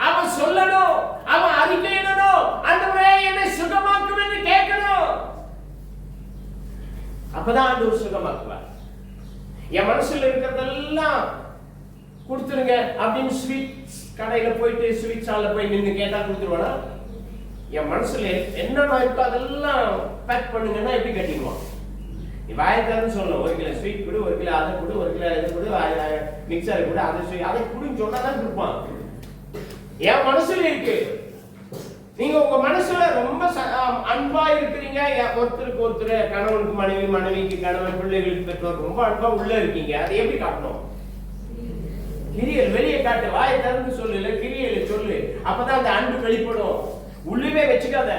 அவன் சொல்லணும், அவன் அறிக்கையிடணும், ஆண்டவரே என்னை சுகமாக்கும் என்று கேட்கணும். அப்பதான் ஆண்டவர் சுகமாக்குவார். என் மனசுல இருக்கிறதெல்லாம் கொடுத்துருங்க அப்படின்னு ஸ்வீட் கடையில போயிட்டு ஸ்வீட் ஸ்டால்ல போய் நின்று கேட்டா கொடுத்துருவானா? என் மனசுல என்னென்ன இருக்கோ அதெல்லாம் பேக் பண்ணுங்கன்னா எப்படி கட்டிடுவான்? நீ வாயக்காரன்னு சொல்லணும், 1 கிலோ ஸ்வீட் கொடு, 1 கிலோ அதை கொடு, 1 கிலோ இதை கொடு, மிக்சரை கொடு, அதை கொடுன்னு சொன்னாதான் கொடுப்பான். என் மனசுல இருக்கு. நீங்க உங்க மனசுல ரொம்ப அன்பா இருக்கிறீங்க, ஒருத்தருக்கு ஒருத்தர், கணவனுக்கு மனைவி, மனைவிக்கு கணவன், பிள்ளைகளுக்கு பெற்றோர், ரொம்ப அன்பா உள்ள இருக்கீங்க. அதை எப்படி காட்டணும்? கிரியல் வெளியே காட்டு, வாயை திறந்து சொல்லு, இல்ல கிரியல சொல்லு. அப்பதான் அந்த அன்பு வெளிப்படும். உள்ளவே வச்சுக்காத.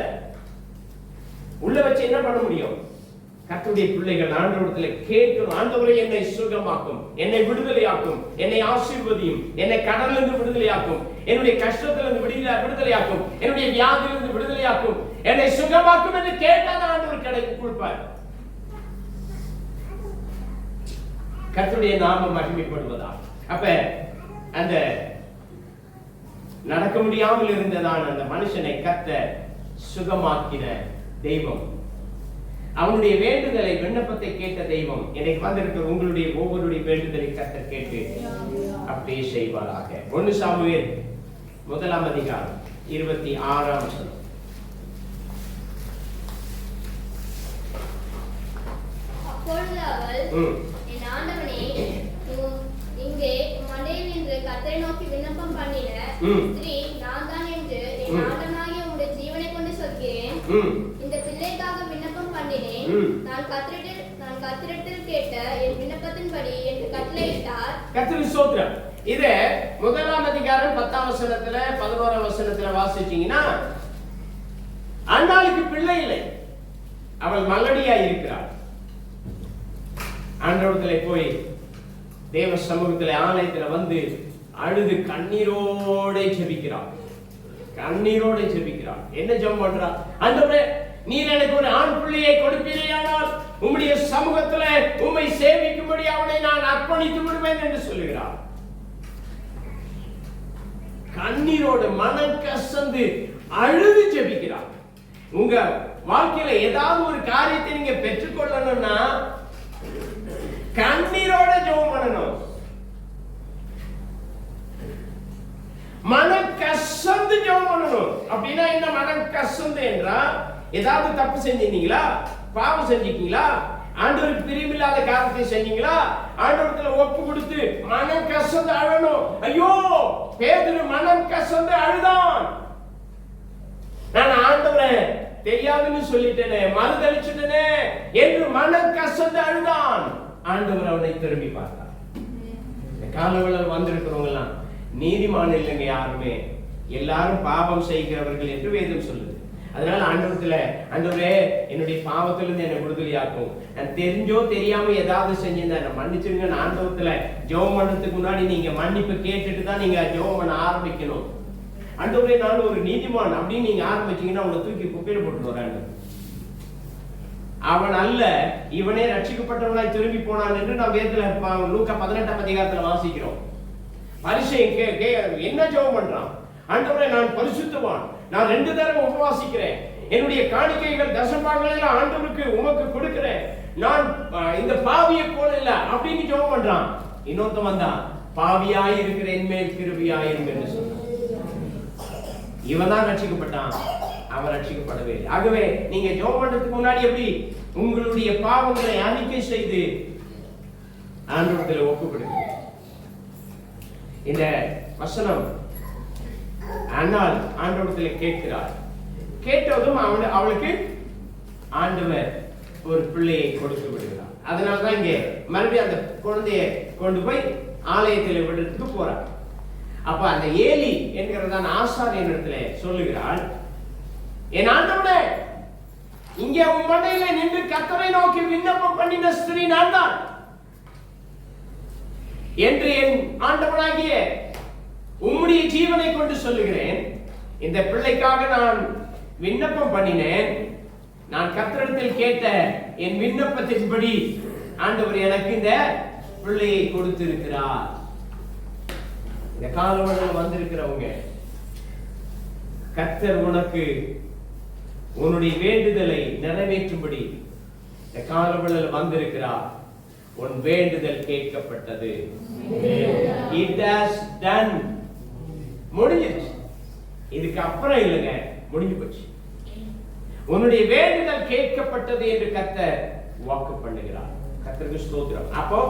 உள்ள வச்சு என்ன பண்ண முடியும்? கர்த்தருடைய பிள்ளைகள் ஆண்டவரிடத்துல கேட்கணும், ஆண்டவரே என்னை சுகமாக்கும், என்னை விடுதலையாக்கும், என்னை ஆசீர்வதியும், என்னை கடலிலிருந்து விடுதலையாக்கும், என்னுடைய கஷ்டத்திலிருந்து விடுதலையாக்கும், என்னுடைய வியாதியிலிருந்து விடுதலையாக்கும், என்னை சுகமாக்கும் என்று கேட்டால் ஆண்டவர் கிடைக்கும், கொடுப்பார். கர்த்தருடைய நாமம் மகிமைப்படுவதா? அப்ப அந்த நடக்க முடியாமல் இருந்ததான் அந்த மனுஷனை கர்த்தர் சுகமாக்கின தெய்வம். அவனுடைய வேண்டுதலை, விண்ணப்பத்தை கேட்ட தெய்வம். எனக்கு வந்திருக்கிற உங்களுடைய ஒவ்வொருடைய வேண்டுதலை கர்த்தர் கேட்டு அப்படியே செய்வாராக. 1 சாமுவேல் 1 அதிகாரம் 26 வசனம். அப்பொழுது அவள், என் ஆண்டவனே, இங்கே மண்டையில் நின்று கர்த்தரை நோக்கி விண்ணப்பம் பண்ணின ஸ்திரீ நான் தான் என்று என் ஆண்டவனாகிய உம்முடைய ஜீவனை கொண்டு சொல்கிறேன். இந்த பிள்ளைக்காக விண்ணப்பம் பண்ணினேன். நான் கர்த்தரிடத்தில் கேட்ட என் விண்ணப்பத்தின்படி என்று கட்டளையிட்டார். கர்த்தருக்கு ஸ்தோத்திரம். இத 1ஆம் அதிகாரம் 10ஆம் வசனத்துல 11ஆம் வசனத்துல வாசிச்சீங்கன்னா, அன்னாளுக்கு பிள்ளை இல்லை, அவள் மலடியா இருக்கிறாள். ஆண்டவரத்திலே போய் தேவ சமூகத்திலே ஆலயத்துல வந்து அழுது கண்ணீரோட ஜெபிக்கிறாள். கண்ணீரோட ஜெபிக்கிறாள். என்ன ஜெபம் பண்றா? ஆண்டவரே, நீர் எனக்கு ஒரு ஆண் பிள்ளையை கொடுப்பீரையானால் உம்முடைய சமூகத்துல உம்மை சேவிக்கும்படி அவனை நான் அர்ப்பணித்து விடுவேன் என்று சொல்லுகிறார். கண்ணீரோட மனம் கசந்து அழுது ஜெபிக்கிறார். உங்க வாழ்க்கையில ஏதாவது ஒரு காரியத்தை நீங்க பெற்றுக்கொள்ளணும்னா கண்ணீரோட ஜெபம் பண்ணணும். மனம் கசந்து ஜெபம் பண்ணணும். அப்படின்னா என்ன மனம் கசந்து என்றா, ஏதாவது தப்பு செஞ்சீங்களா, பாவம் செஞ்சீங்களா, ஆண்டவருக்கு பிரியமில்லாத காரியத்தை செஞ்சீங்களா, ஆண்டவரத்துல ஒப்பு கொடுத்து மனம் கசந்து அழணும். ஐயோ, பேதுரு மனம் கசந்து அழுதான். நான் ஆண்டவரே தெரியாதுன்னு சொல்லிட்டேனே, மறுதளிச்சுட்டேனே என்று மனம் கசந்து அழுதான். ஆண்டவர் அவனை திரும்பி பார்த்தார். இந்த காலவெளியில் வந்திருக்கிறவங்க எல்லாம் நீதிமான் இல்லைங்க, யாருமே எல்லாரும் பாவம் செய்கிறவர்கள் என்று வேதம் சொல்லுது. அதனால ஆண்டவரத்துல, ஆண்டவரே என்னுடைய பாவத்திலிருந்து என்னை விடுதலையாக்கும், நான் தெரிஞ்சோ தெரியாம ஏதாவது செஞ்சிருந்தா என்ன மன்னிச்சிருங்க. ஆண்டவரத்துல ஜெபம் பண்றதுக்கு முன்னாடி நீங்க மன்னிப்பு கேட்டுட்டு தான் நீங்க ஜெபம் பண்ண ஆரம்பிக்கணும். ஆண்டவரே நான் ஒரு நீதிமான் அப்படின்னு நீங்க ஆரம்பிச்சீங்கன்னா உங்களை தூக்கி குப்பையில போட்டு வராங்க. அவன் அல்ல, இவனே ரட்சிக்கப்பட்டவனாய் திரும்பி போனான் என்று நாம் வேதத்துல லூக்கா 18ஆம் அதிகாரத்துல வாசிக்கிறோம். பரிசேயன் என்ன ஜெபம் பண்றான்? ஆண்டவரே நான் பரிசுத்தவான், நான் 2 தடவை உபவாசிக்கிறேன், என்னுடைய காணிக்கைகள் தசமபாகங்களை எல்லாம் ஆண்டவருக்கு உமக்கு கொடுக்கிறேன், நான் இந்த பாவியை போல இல்ல அப்படின்னு ஜெபம் பண்றான். இன்னொருத்தன் வந்தான், பாவியாய் இருக்கிற என் மேல் கிருபையாயிரும் என்று சொன்னான். இவன் தான் ரட்சிக்கப்பட்டான், அவன் ரட்சிக்கப்படவே இல்லை. ஆகவே நீங்க ஜெபம் பண்றதுக்கு முன்னாடி எப்படி உங்களுடைய பாவங்களை அறிக்கை செய்து ஆண்டவரத்தில் ஒப்புக்கொடுங்க. இந்த வசனம் அன்னாள் ஆண்டவரத்தில் கேட்கிறாள். கேட்டதும் அவளுக்கு ஆண்டவர் ஒரு பிள்ளையை கொடுத்து விடுகிறார். அதனாலதான் இங்கே மறுபடியும் அந்த குழந்தையை கொண்டு போய் ஆலயத்தில் விடுறதுக்கு போறார். அப்ப அந்த ஏலி என்கிறதான் ஆசாரியன் இடத்துல சொல்லுகிறாள், என் ஆண்டவனே, இங்கே உன் மண்டையில நின்று கர்த்தரை நோக்கி விண்ணப்பம் பண்ணின ஸ்திரீ நான் தான் என்று என் ஆண்டவனாகிய உம்முடைய ஜீவனை கொண்டு சொல்லுகிறேன். இந்த பிள்ளைக்காக நான் விண்ணப்பம் பண்ணினேன். நான் கர்த்தரிடத்தில் கேட்ட என் விண்ணப்பத்தின்படி ஆண்டவர் எனக்கு இந்த பிள்ளையை கொடுத்திருக்கிறார். இந்த காலவெளியில் வந்திருக்கிறவங்க, கர்த்தர் உனக்கு உன்னுடைய வேண்டுதலை நிறைவேற்றும்படி இந்த காலவெளியில் வந்திருக்கிறார். உன் வேண்டுதல் கேட்கப்பட்டது. It has done. முடிஞ்சிருச்சு. இதுக்கு அப்புறம் இல்லைங்க, முடிஞ்சு போச்சு. உன்னுடைய வேண்டுதல் கேட்கப்பட்டது என்று கர்த்தர் வாக்கு பண்ணுகிறார். கர்த்தருக்கு ஸ்தோத்திரம். அப்போ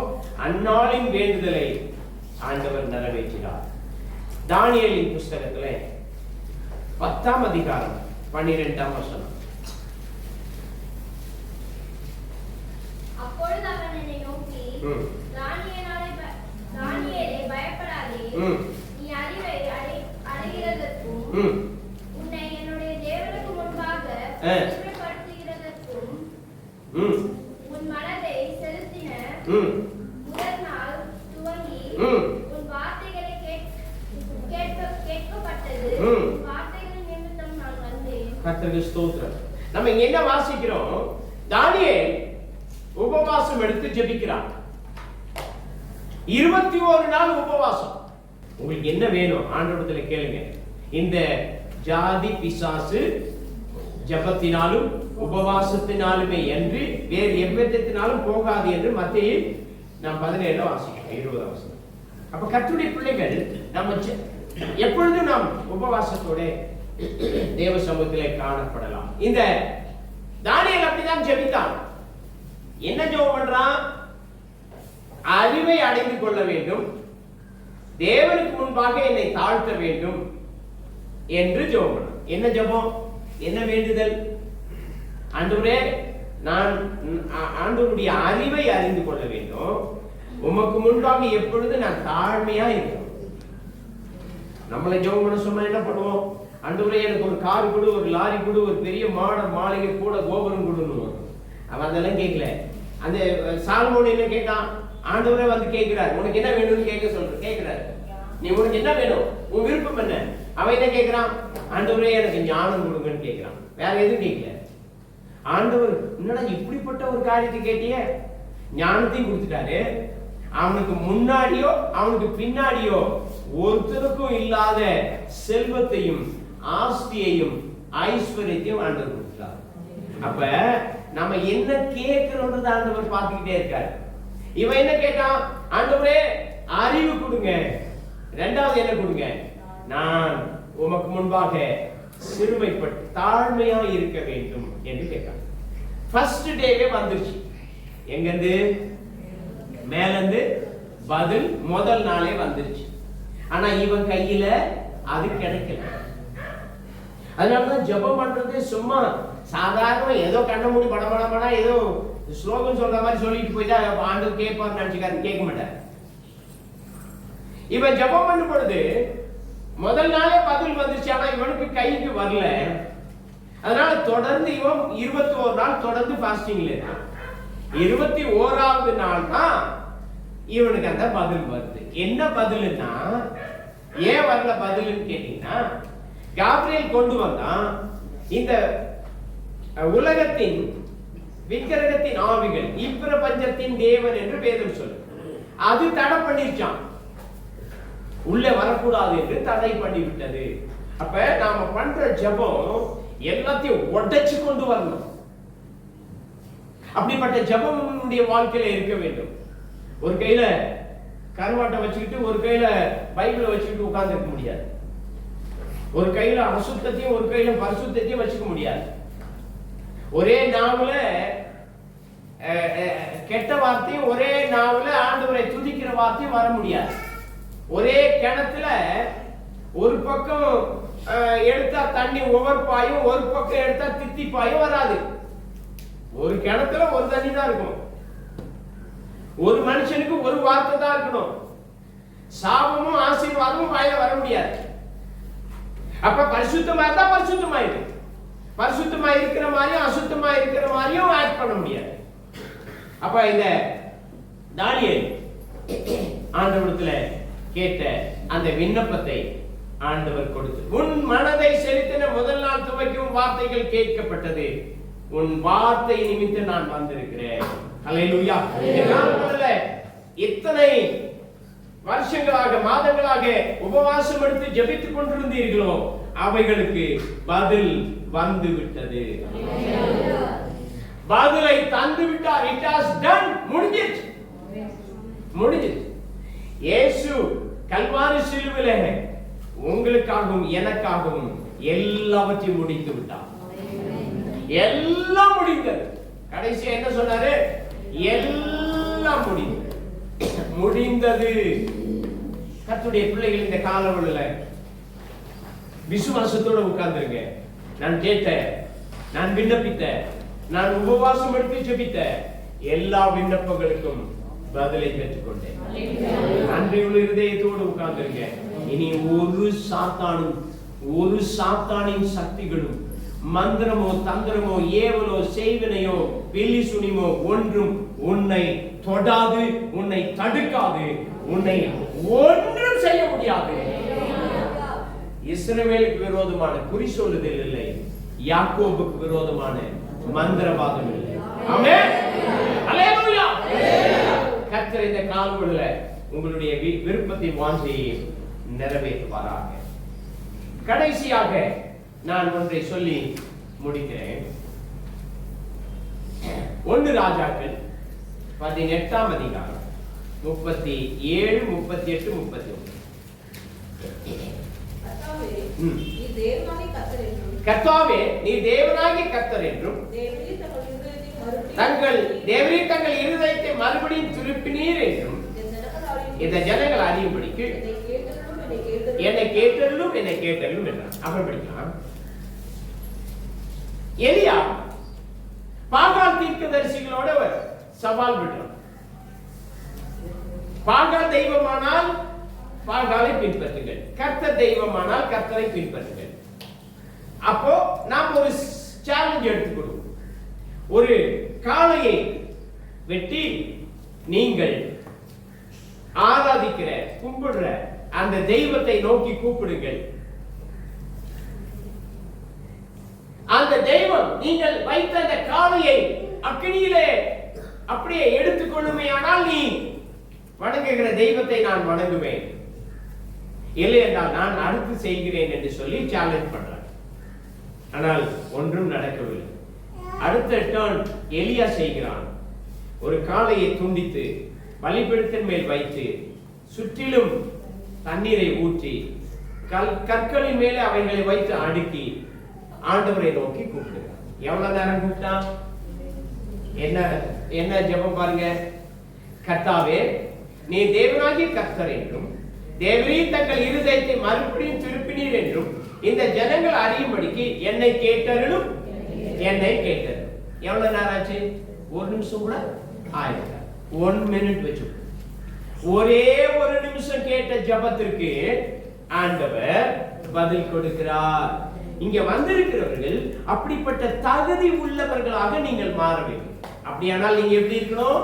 அன்னாளின் வேண்டுதலை ஆண்டவர் நிறைவேற்றினார். தானியேலின் புஸ்தகத்துல 10ஆம் அதிகாரம் 12ஆம் வசனம். அப்பொழுது அவன் என்னை நோக்கி, தானியேலே பயப்படாதே, நீ அறிவை அடைகிறதற்கும் உன்னை என்னுடைய தேவனுக்கு முன்பாக படுத்துகிறதற்கும் உன் மனதை செலுத்தின முதல் நாள் துவங்கி உன் வார்த்தைகளை கேட்கப்பட்டது. உன் வார்த்தைகளின் நிமித்தம் நான் வந்தேன். கர்த்தருக்கு ஸ்தோத்திரம். நம்ம இங்க என்ன வாசிக்கிறோம்? தானியேல் உபவாசம் எடுத்து ஜெபிக்கிறார். 21 நாள் உபவாசம். உங்களுக்கு என்ன வேணும் ஆண்டவரிடத்தில் கேளுங்க. இந்த ஜாதி பிசாசு ஜெபத்தினாலும் உபவாசத்தினாலுமே என்று வேறு எவ்விதத்தினாலும் போகாது என்று மத்தேயு நாம் 17 வாசிக்கிறோம், 20 வாசிக்கிறோம். அப்ப கர்த்தருடைய பிள்ளைகள் நம்ம எப்பொழுதும் நாம் உபவாசத்தோட தேவ சமூகத்திலே காணப்படலாம். இந்த தானியேல் அப்படிதான் ஜெபித்தான். என்ன ஜெபம் பண்றான்? அறிவை அடைந்து கொள்ள வேண்டும், தேவனுக்கு முன்பாக என்னை தாழ்த்த வேண்டும் என்று ஜெபம் பண்றான். என்ன ஜெபம்? என்ன வேண்டுதல்? ஆண்டவரே, நான் ஆண்டவருடைய அறிவை அறிந்து கொள்ள வேண்டும், உமக்கு முன்பாக எப்பொழுது நான் தாழ்மையா இருக்கணும். நம்மளை ஜெபம் பண்ண சொன்னா என்ன பண்ணுவோம்? ஆண்டவரே எனக்கு ஒரு கார் கொடு, ஒரு லாரி கொடு, ஒரு பெரிய மாளிகை கூட கோபுரம் கொடுன்னு. அவன் அதெல்லாம் கேட்கல. அந்த சாலமோன் என்ன கேட்டான்? ஆண்டவரே வந்து கேட்கிறார், உனக்கு என்ன வேணும்னு கேட்கிறாரு. நீ உனக்கு என்ன வேணும், உன் விருப்பம் என்ன? அவன் என்ன கேட்கிறான்? ஆண்டவரே எனக்கு ஞானம் கொடுங்கன்னு கேட்கிறான். வேற எதுவும் கேட்கல. ஆண்டவர் என்னடா இப்படிப்பட்ட ஒரு காரியத்தை கேட்டிய, ஞானத்தையும் கொடுத்துட்டாரு. அவனுக்கு முன்னாடியோ அவனுக்கு பின்னாடியோ ஒருத்தருக்கும் இல்லாத செல்வத்தையும் ஆஸ்தியையும் ஐஸ்வர்யத்தையும் ஆண்டவர் கொடுத்தார். அப்ப நம்ம என்ன கேட்கிறோம்ன்றது ஆண்டவர் பார்த்துக்கிட்டே இருக்காரு. இவன் என்ன கேட்டான்? ஆண்டவரே அறிவு கொடுங்க, இரண்டாவது என்ன கொடுங்க, நான் உமக்கு முன்பாக சிறுமைப்பட்டு தாழ்மையா இருக்க வேண்டும் என்று கேட்டான். ஃபர்ஸ்ட் டேவே வந்துருச்சு. எங்கிருந்து? மேலிருந்து பதில் முதல் நாளே வந்துருச்சு. ஆனா இவன் கையில அது கிடைக்கல. அதனாலதான் ஜெபம் பண்றது சும்மா சாதாரண ஏதோ கண்ண மூடி படபடமா ஏதோ ஸ்லோகம் சொல்ற மாதிரி சொல்லிட்டு போயிட்டா ஆண்டவர் கேட்பார் நினைச்சுக்காரு. கேட்க மாட்டார். இவன் ஜெபம் பண்ணும் பொழுது முதல் நாளே பதில் வந்துருச்சு. ஆனா இவனுக்கு கைக்கு வரல. அதனால தொடர்ந்து இவன் 21 நாள் தொடர்ந்து பாஸ்டிங்ல இருக்கான். 21வது நாள் தான் இவனுக்கு அந்த பதில் வருது. என்ன பதில்னா, ஏன் வரல பதில்னு கேட்டீங்கன்னா, காப்ரியேல் கொண்டு வந்தான் இந்த உலகத்தின் விக்கிரகத்தின் ஆவிகள் இப்பிரபஞ்சத்தின் தேவன் என்று வேதம் சொல்லு. அது தடை பண்ணிருச்சான், உள்ளே வரக்கூடாது என்று தடை பண்ணிவிட்டது. அப்ப நாம பண்ற ஜெபம் எல்லாத்தையும் உடைச்சு கொண்டு வரணும். அப்படிப்பட்ட ஜெபம் நம்முடைய வாழ்க்கையில இருக்க வேண்டும். ஒரு கையில கருவாட்டை வச்சுக்கிட்டு ஒரு கையில பைபிளை வச்சுக்கிட்டு உட்கார்ந்து இருக்க முடியாது. ஒரு கையில அசுத்தத்தையும் ஒரு கையில பரிசுத்தத்தையும் வச்சுக்க முடியாது. ஒரே நாவுல கெட்ட வார்த்தையும் ஒரே நாவுல ஆண்டவரை துதிக்கிற வார்த்தையும் வர முடியாது. ஒரே கிணத்துல ஒரு பக்கம் எடுத்தா தண்ணி உவர்ப்பாயும் ஒரு பக்கம் எடுத்தா தித்திப்பாயும் வராது. ஒரு கிணத்துல ஒரு தண்ணி தான் இருக்கும். ஒரு மனுஷனுக்கு ஒரு வார்த்தை தான் இருக்கணும். சாபமும் ஆசீர்வாதமும் வாயில வர முடியாது. அப்ப பரிசுத்தமா இருந்தா பரிசுத்தமாயிரு, பரிசுத்தமா இருக்கிற மாதிரியும் அசுத்தமா இருக்கிற மாதிரியும் ஆக்ட் பண்ண முடியாது. அப்ப இந்த தானியேல் ஆண்டவரிடத்துல கேட்ட அந்த விண்ணப்பத்தை ஆண்டவர் கொடுத்து, உன் மனதை செலுத்தின முதல் நாள் துவக்கும் வார்த்தைகள் கேட்கப்பட்டது, உன் வார்த்தை நிமித்தம் நான் வந்திருக்கிறேன். ஹல்லேலூயா. இத்தனை வருஷங்களாக மாதங்களாக உபவாசம் எடுத்து ஜெபித்துக் கொண்டிருந்தீர்களோ அவைகளுக்கு பதில் வந்து விட்டது. பதிலை தந்து விட்டார். It has done. முடிஞ்சிருச்சு. இயேசு கல்வாரி சிலுவையிலே உங்களுக்காகவும் எனக்காகவும் எல்லாவற்றையும் முடித்து விட்டார். எல்லாம் முடிந்தது. கடைசியா என்ன சொன்னாரு? எல்லாம் முடிந்தது. கர்த்தருடைய பிள்ளைகள் இந்த காலவெளியில விசுவாசத்தோட உட்கார்ந்துருங்க. நான் கேட்ட, நான் விண்ணப்பித்த, நான் உபவாசம் எடுத்து ஜெபித்த எல்லா விண்ணப்பங்களுக்கும் பதிலை பெற்றுக்கொண்டேன். நன்றியுள்ள இருதயத்தோடு உட்கார்ந்துருங்க. இனி ஒரு சாத்தானின் சக்திகளும் மந்திரமோ தந்திரமோ ஏவலோ செய்வினையோ வெள்ளி சுனிமோ ஒன்றும் உன்னை தொடாது, உன்னை தடுக்காது, உன்னை ஒன்றும் செய்ய முடியாது. இஸ்ரவேலுக்கு விரோதமான குறி சொல்லுதல் இல்லை, யாக்கோபுக்கு விரோதமான மந்திரவாதம் இல்லை. ஆமென். ஹல்லேலூயா. கர்த்தர் இந்த காலவெளியில உங்களுடைய விருப்பத்தை வாஞ்சையை நிறைவேற்றுவாராக. கடைசியாக நான் ஒன்றை சொல்லி முடிக்கிறேன். 1 ராஜாக்கள் 18ஆம் அதிகாரம் 37, 38, 39. கர்த்தாவே நீ தேவனாகிய கர்த்தர் என்றும் தேவரீர் தங்கள் இருதயத்தை மறுபடியும் திருப்பினீர் என்றும் இந்த ஜனங்கள் அறியும்படிக்கு என்னை கேட்டலும் என்றார். அப்புறம் படிக்கலாம். எலியா பாகால் தீர்க்கதரிசிகளோட சவால் விடுறான். பாகால் தெய்வமானால் பாகாலை பின்பற்றுங்கள். கர்த்தர் தெய்வமானால் கர்த்தரை பின்பற்றுங்கள். அப்போ நாம் ஒரு சேலஞ்ச் எடுத்துக்கொள்வோம். ஒரு காளையை வெட்டி நீங்கள் ஆராதிக்கிற கும்பிடுற அந்த தெய்வத்தை நோக்கி கூப்பிடுங்கள். அந்த தெய்வம் நீங்கள் வைத்த அந்த காளையை அக்கினியிலே அப்படியே எடுத்துக்கொள்ளுமையானால் நீ வணங்குகிற தெய்வத்தை நான் வணங்குவேன், இல்லை என்றால் நான் அடுத்து செய்கிறேன் என்று சொல்லி சேலஞ்ச் பண்றார். ஆனால் ஒன்றும் நடக்கவில்லை. அடுத்த டர்ன் எலியா செய்கிறான். ஒரு காளையை துண்டித்து பலிபீடத்தின் மேல் வைத்து சுற்றிலும் தண்ணீரை ஊற்றி கற்களின் மேலே அவைகளை வைத்து அடுக்கி ஆண்டவரை நோக்கி கூப்பிடுகிறார். எவ்வளவு நேரம் கூப்பிட்டான்? என்ன என்ன ஜெபம் பாருங்க. கர்த்தாவே, நீ தேவனாகிய கர்த்தர் என்றும் தேவரீர் தங்கள் இருதயத்தை மறுபடியும் திருப்பினீர் என்றும் இந்த ஜனங்கள் அறியும்படிக்கு என்னை கேட்டருளும், என்னை கேட்டருளும். எவ்வளவு நேரம் ஆச்சு? ஒரு நிமிஷம் கூட ஆயிரம். 1 மினிட் வச்சு ஒரே ஒரு நிமிஷம் கேட்ட ஜபத்திற்கு ஆண்டவர் பதில் கொடுக்கிறார். இங்க வந்திருக்கிறவர்கள் அப்படிப்பட்ட தகுதி உள்ளவர்களாக நீங்கள் மாற வேண்டும். அப்படியானால் நீங்க எப்படி இருக்கணும்?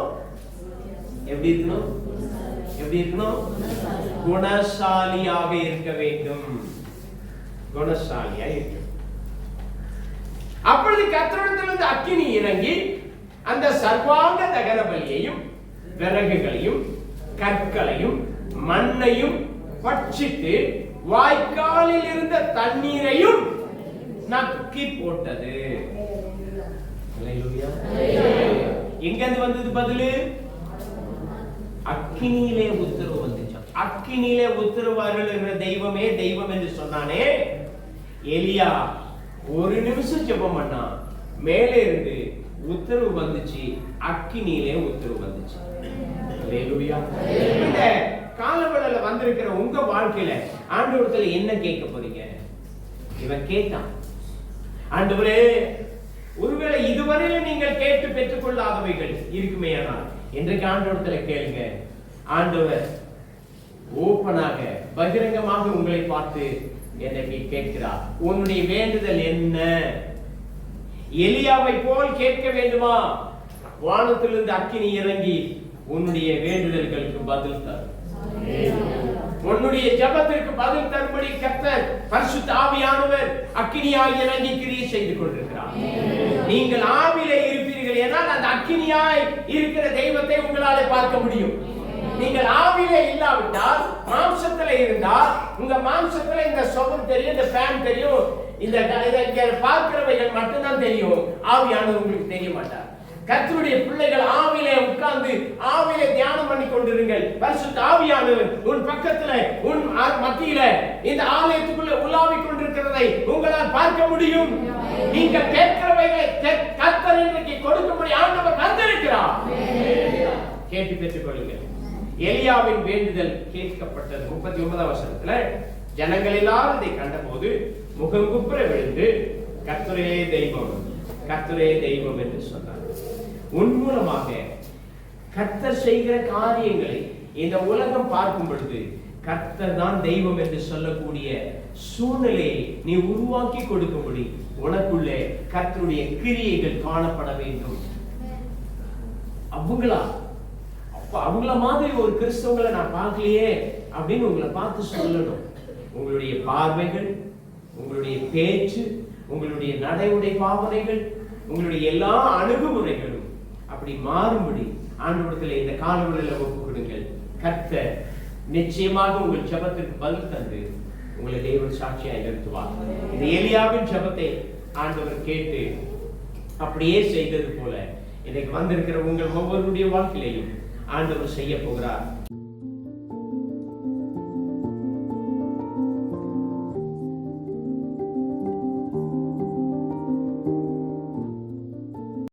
எப்படி இருக்கணும்? எப்படி இருக்கணும்? குணசாலியாக இருக்க வேண்டும். குணசாலியா இருக்க. அப்பொழுது கர்த்தரிடத்திலிருந்து அக்கினி இறங்கி அந்த சர்வாங்க தகன பலியையும் விறகுகளையும் கற்களையும் மண்ணையும் பட்சித்து வாய்க்காலில் இருந்த தண்ணீரையும் நக்கி போட்டது. எங்க வந்தது பதிலு? அக்கினியிலே உத்தரவு வந்துச்சு. அக்கினியிலே உத்தரவு அருளுகிற தெய்வமே தெய்வம் என்று சொன்னானே எலியா. ஒரு நிமிஷம் ஜெபம் பண்ணா, மேலே இருந்து உத்தரவு வந்துச்சு. அக்கினியிலே உத்தரவு வந்துச்சு. இந்த காலவெளியில வந்திருக்கிற உங்க வாழ்க்கையில ஆண்டவரத்துல என்ன கேட்க போறீங்க? இவன் கேட்டான், ஆண்டவரே, ஒருவேளை இதுவரையில நீங்கள் கேட்டு பெற்றுக் கொள்ளாதவைகள் இருக்குமே, ஆனால் இன்றைக்கு ஆண்டவரத்துல கேளுங்க. ஆண்டவர் ஓப்பனாக பகிரங்கமாக உங்களை பார்த்து என்னை கேட்கிறார். உன்னுடைய வேண்டுதல் என்ன? எலியாவை போல் கேட்க வேண்டுமா? வானத்திலிருந்து அக்கினி இறங்கி உன்னுடைய வேண்டுதல்களுக்கு பதில் தரும். உன்னுடைய ஜெபத்திற்கு பதில் தரும்படி கர்த்தர் பரிசுத்த ஆவியானவர் அக்கினியாய் இறங்கி கிரியை செய்து கொண்டிருக்கிறார். நீங்கள் ஆவியிலே இருப்பீர்கள் என்றால் அந்த அக்கினியாய் இருக்கிற தெய்வத்தை உங்களால் பார்க்க முடியும். நீங்கள் ஆவியிலே இல்லாவிட்டால், மாம்சத்துல இருந்தால், உங்க மாம்சத்துல இந்த சுகம் தெரியும், இந்த ஃபேன் தெரியும், இந்த பார்க்கிறவைகள் மட்டும்தான் தெரியும். ஆவியானவர் உங்களுக்கு தெரிய மாட்டார். கர்த்தருடைய பிள்ளைகள் ஆவியிலே உட்கார்ந்து ஆவியிலே தியானம் பண்ணி கொண்டிருங்கள். பரிசுத்த ஆவியானவர் உன் பக்கத்துல, உன் மத்தியில, இந்த ஆலயத்துக்குள்ள உலாவிக் கொண்டிருக்கிறதை உங்களால் பார்க்க முடியும். நீங்கள் கேட்கிறவைகளை கர்த்தர் இன்றைக்கு கொடுக்கும்படி ஆண்டவர் வந்திருக்கிறார். கேட்டு பெற்றுக் கொள்ளுங்கள். எலியாவின் வேண்டுதல் கேட்கப்பட்டது. 39ஆம் வசனத்துல ஜனங்கள் எல்லாரும் இதை கண்டபோது முகம் குப்புற விழுந்து கர்த்தரே தெய்வம், கர்த்தரே தெய்வம் என்று சொன்னார். உன் மூலமாக கர்த்தர் செய்கிற காரியங்களை இந்த உலகம் பார்க்கும் பொழுது கர்த்தர் தான் தெய்வம் என்று சொல்லக்கூடிய சூழ்நிலையை நீ உருவாக்கி கொடுக்கும்படி உனக்குள்ளே கர்த்தருடைய கிரியைகள் காணப்பட வேண்டும். அவங்கள மாதிரி ஒரு கிறிஸ்தவங்களை நான் பார்க்கலையே அப்படின்னு உங்களை பார்த்து சொல்லணும். உங்களுடைய பார்வைகள், உங்களுடைய பேச்சு, உங்களுடைய நடைமுறை பாவனைகள், உங்களுடைய எல்லா அணுகுமுறைகளும் அப்படி மாறும்படி ஆண்டவரிடத்தில் இந்த காலவெளியில ஒப்புக் கொடுங்கள். கர்த்தர் நிச்சயமாக உங்கள் ஜெபத்திற்கு பதில் தந்து உங்களை தேவன் சாட்சியாய் நிறுத்துவார். இந்த எலியாவின் ஜெபத்தை ஆண்டவர் கேட்டு அப்படியே செய்தது போல இன்னைக்கு வந்திருக்கிற உங்கள் ஒவ்வொருடைய வாழ்க்கையிலையும் ஆண்டவர் செய்ய போகிறார்.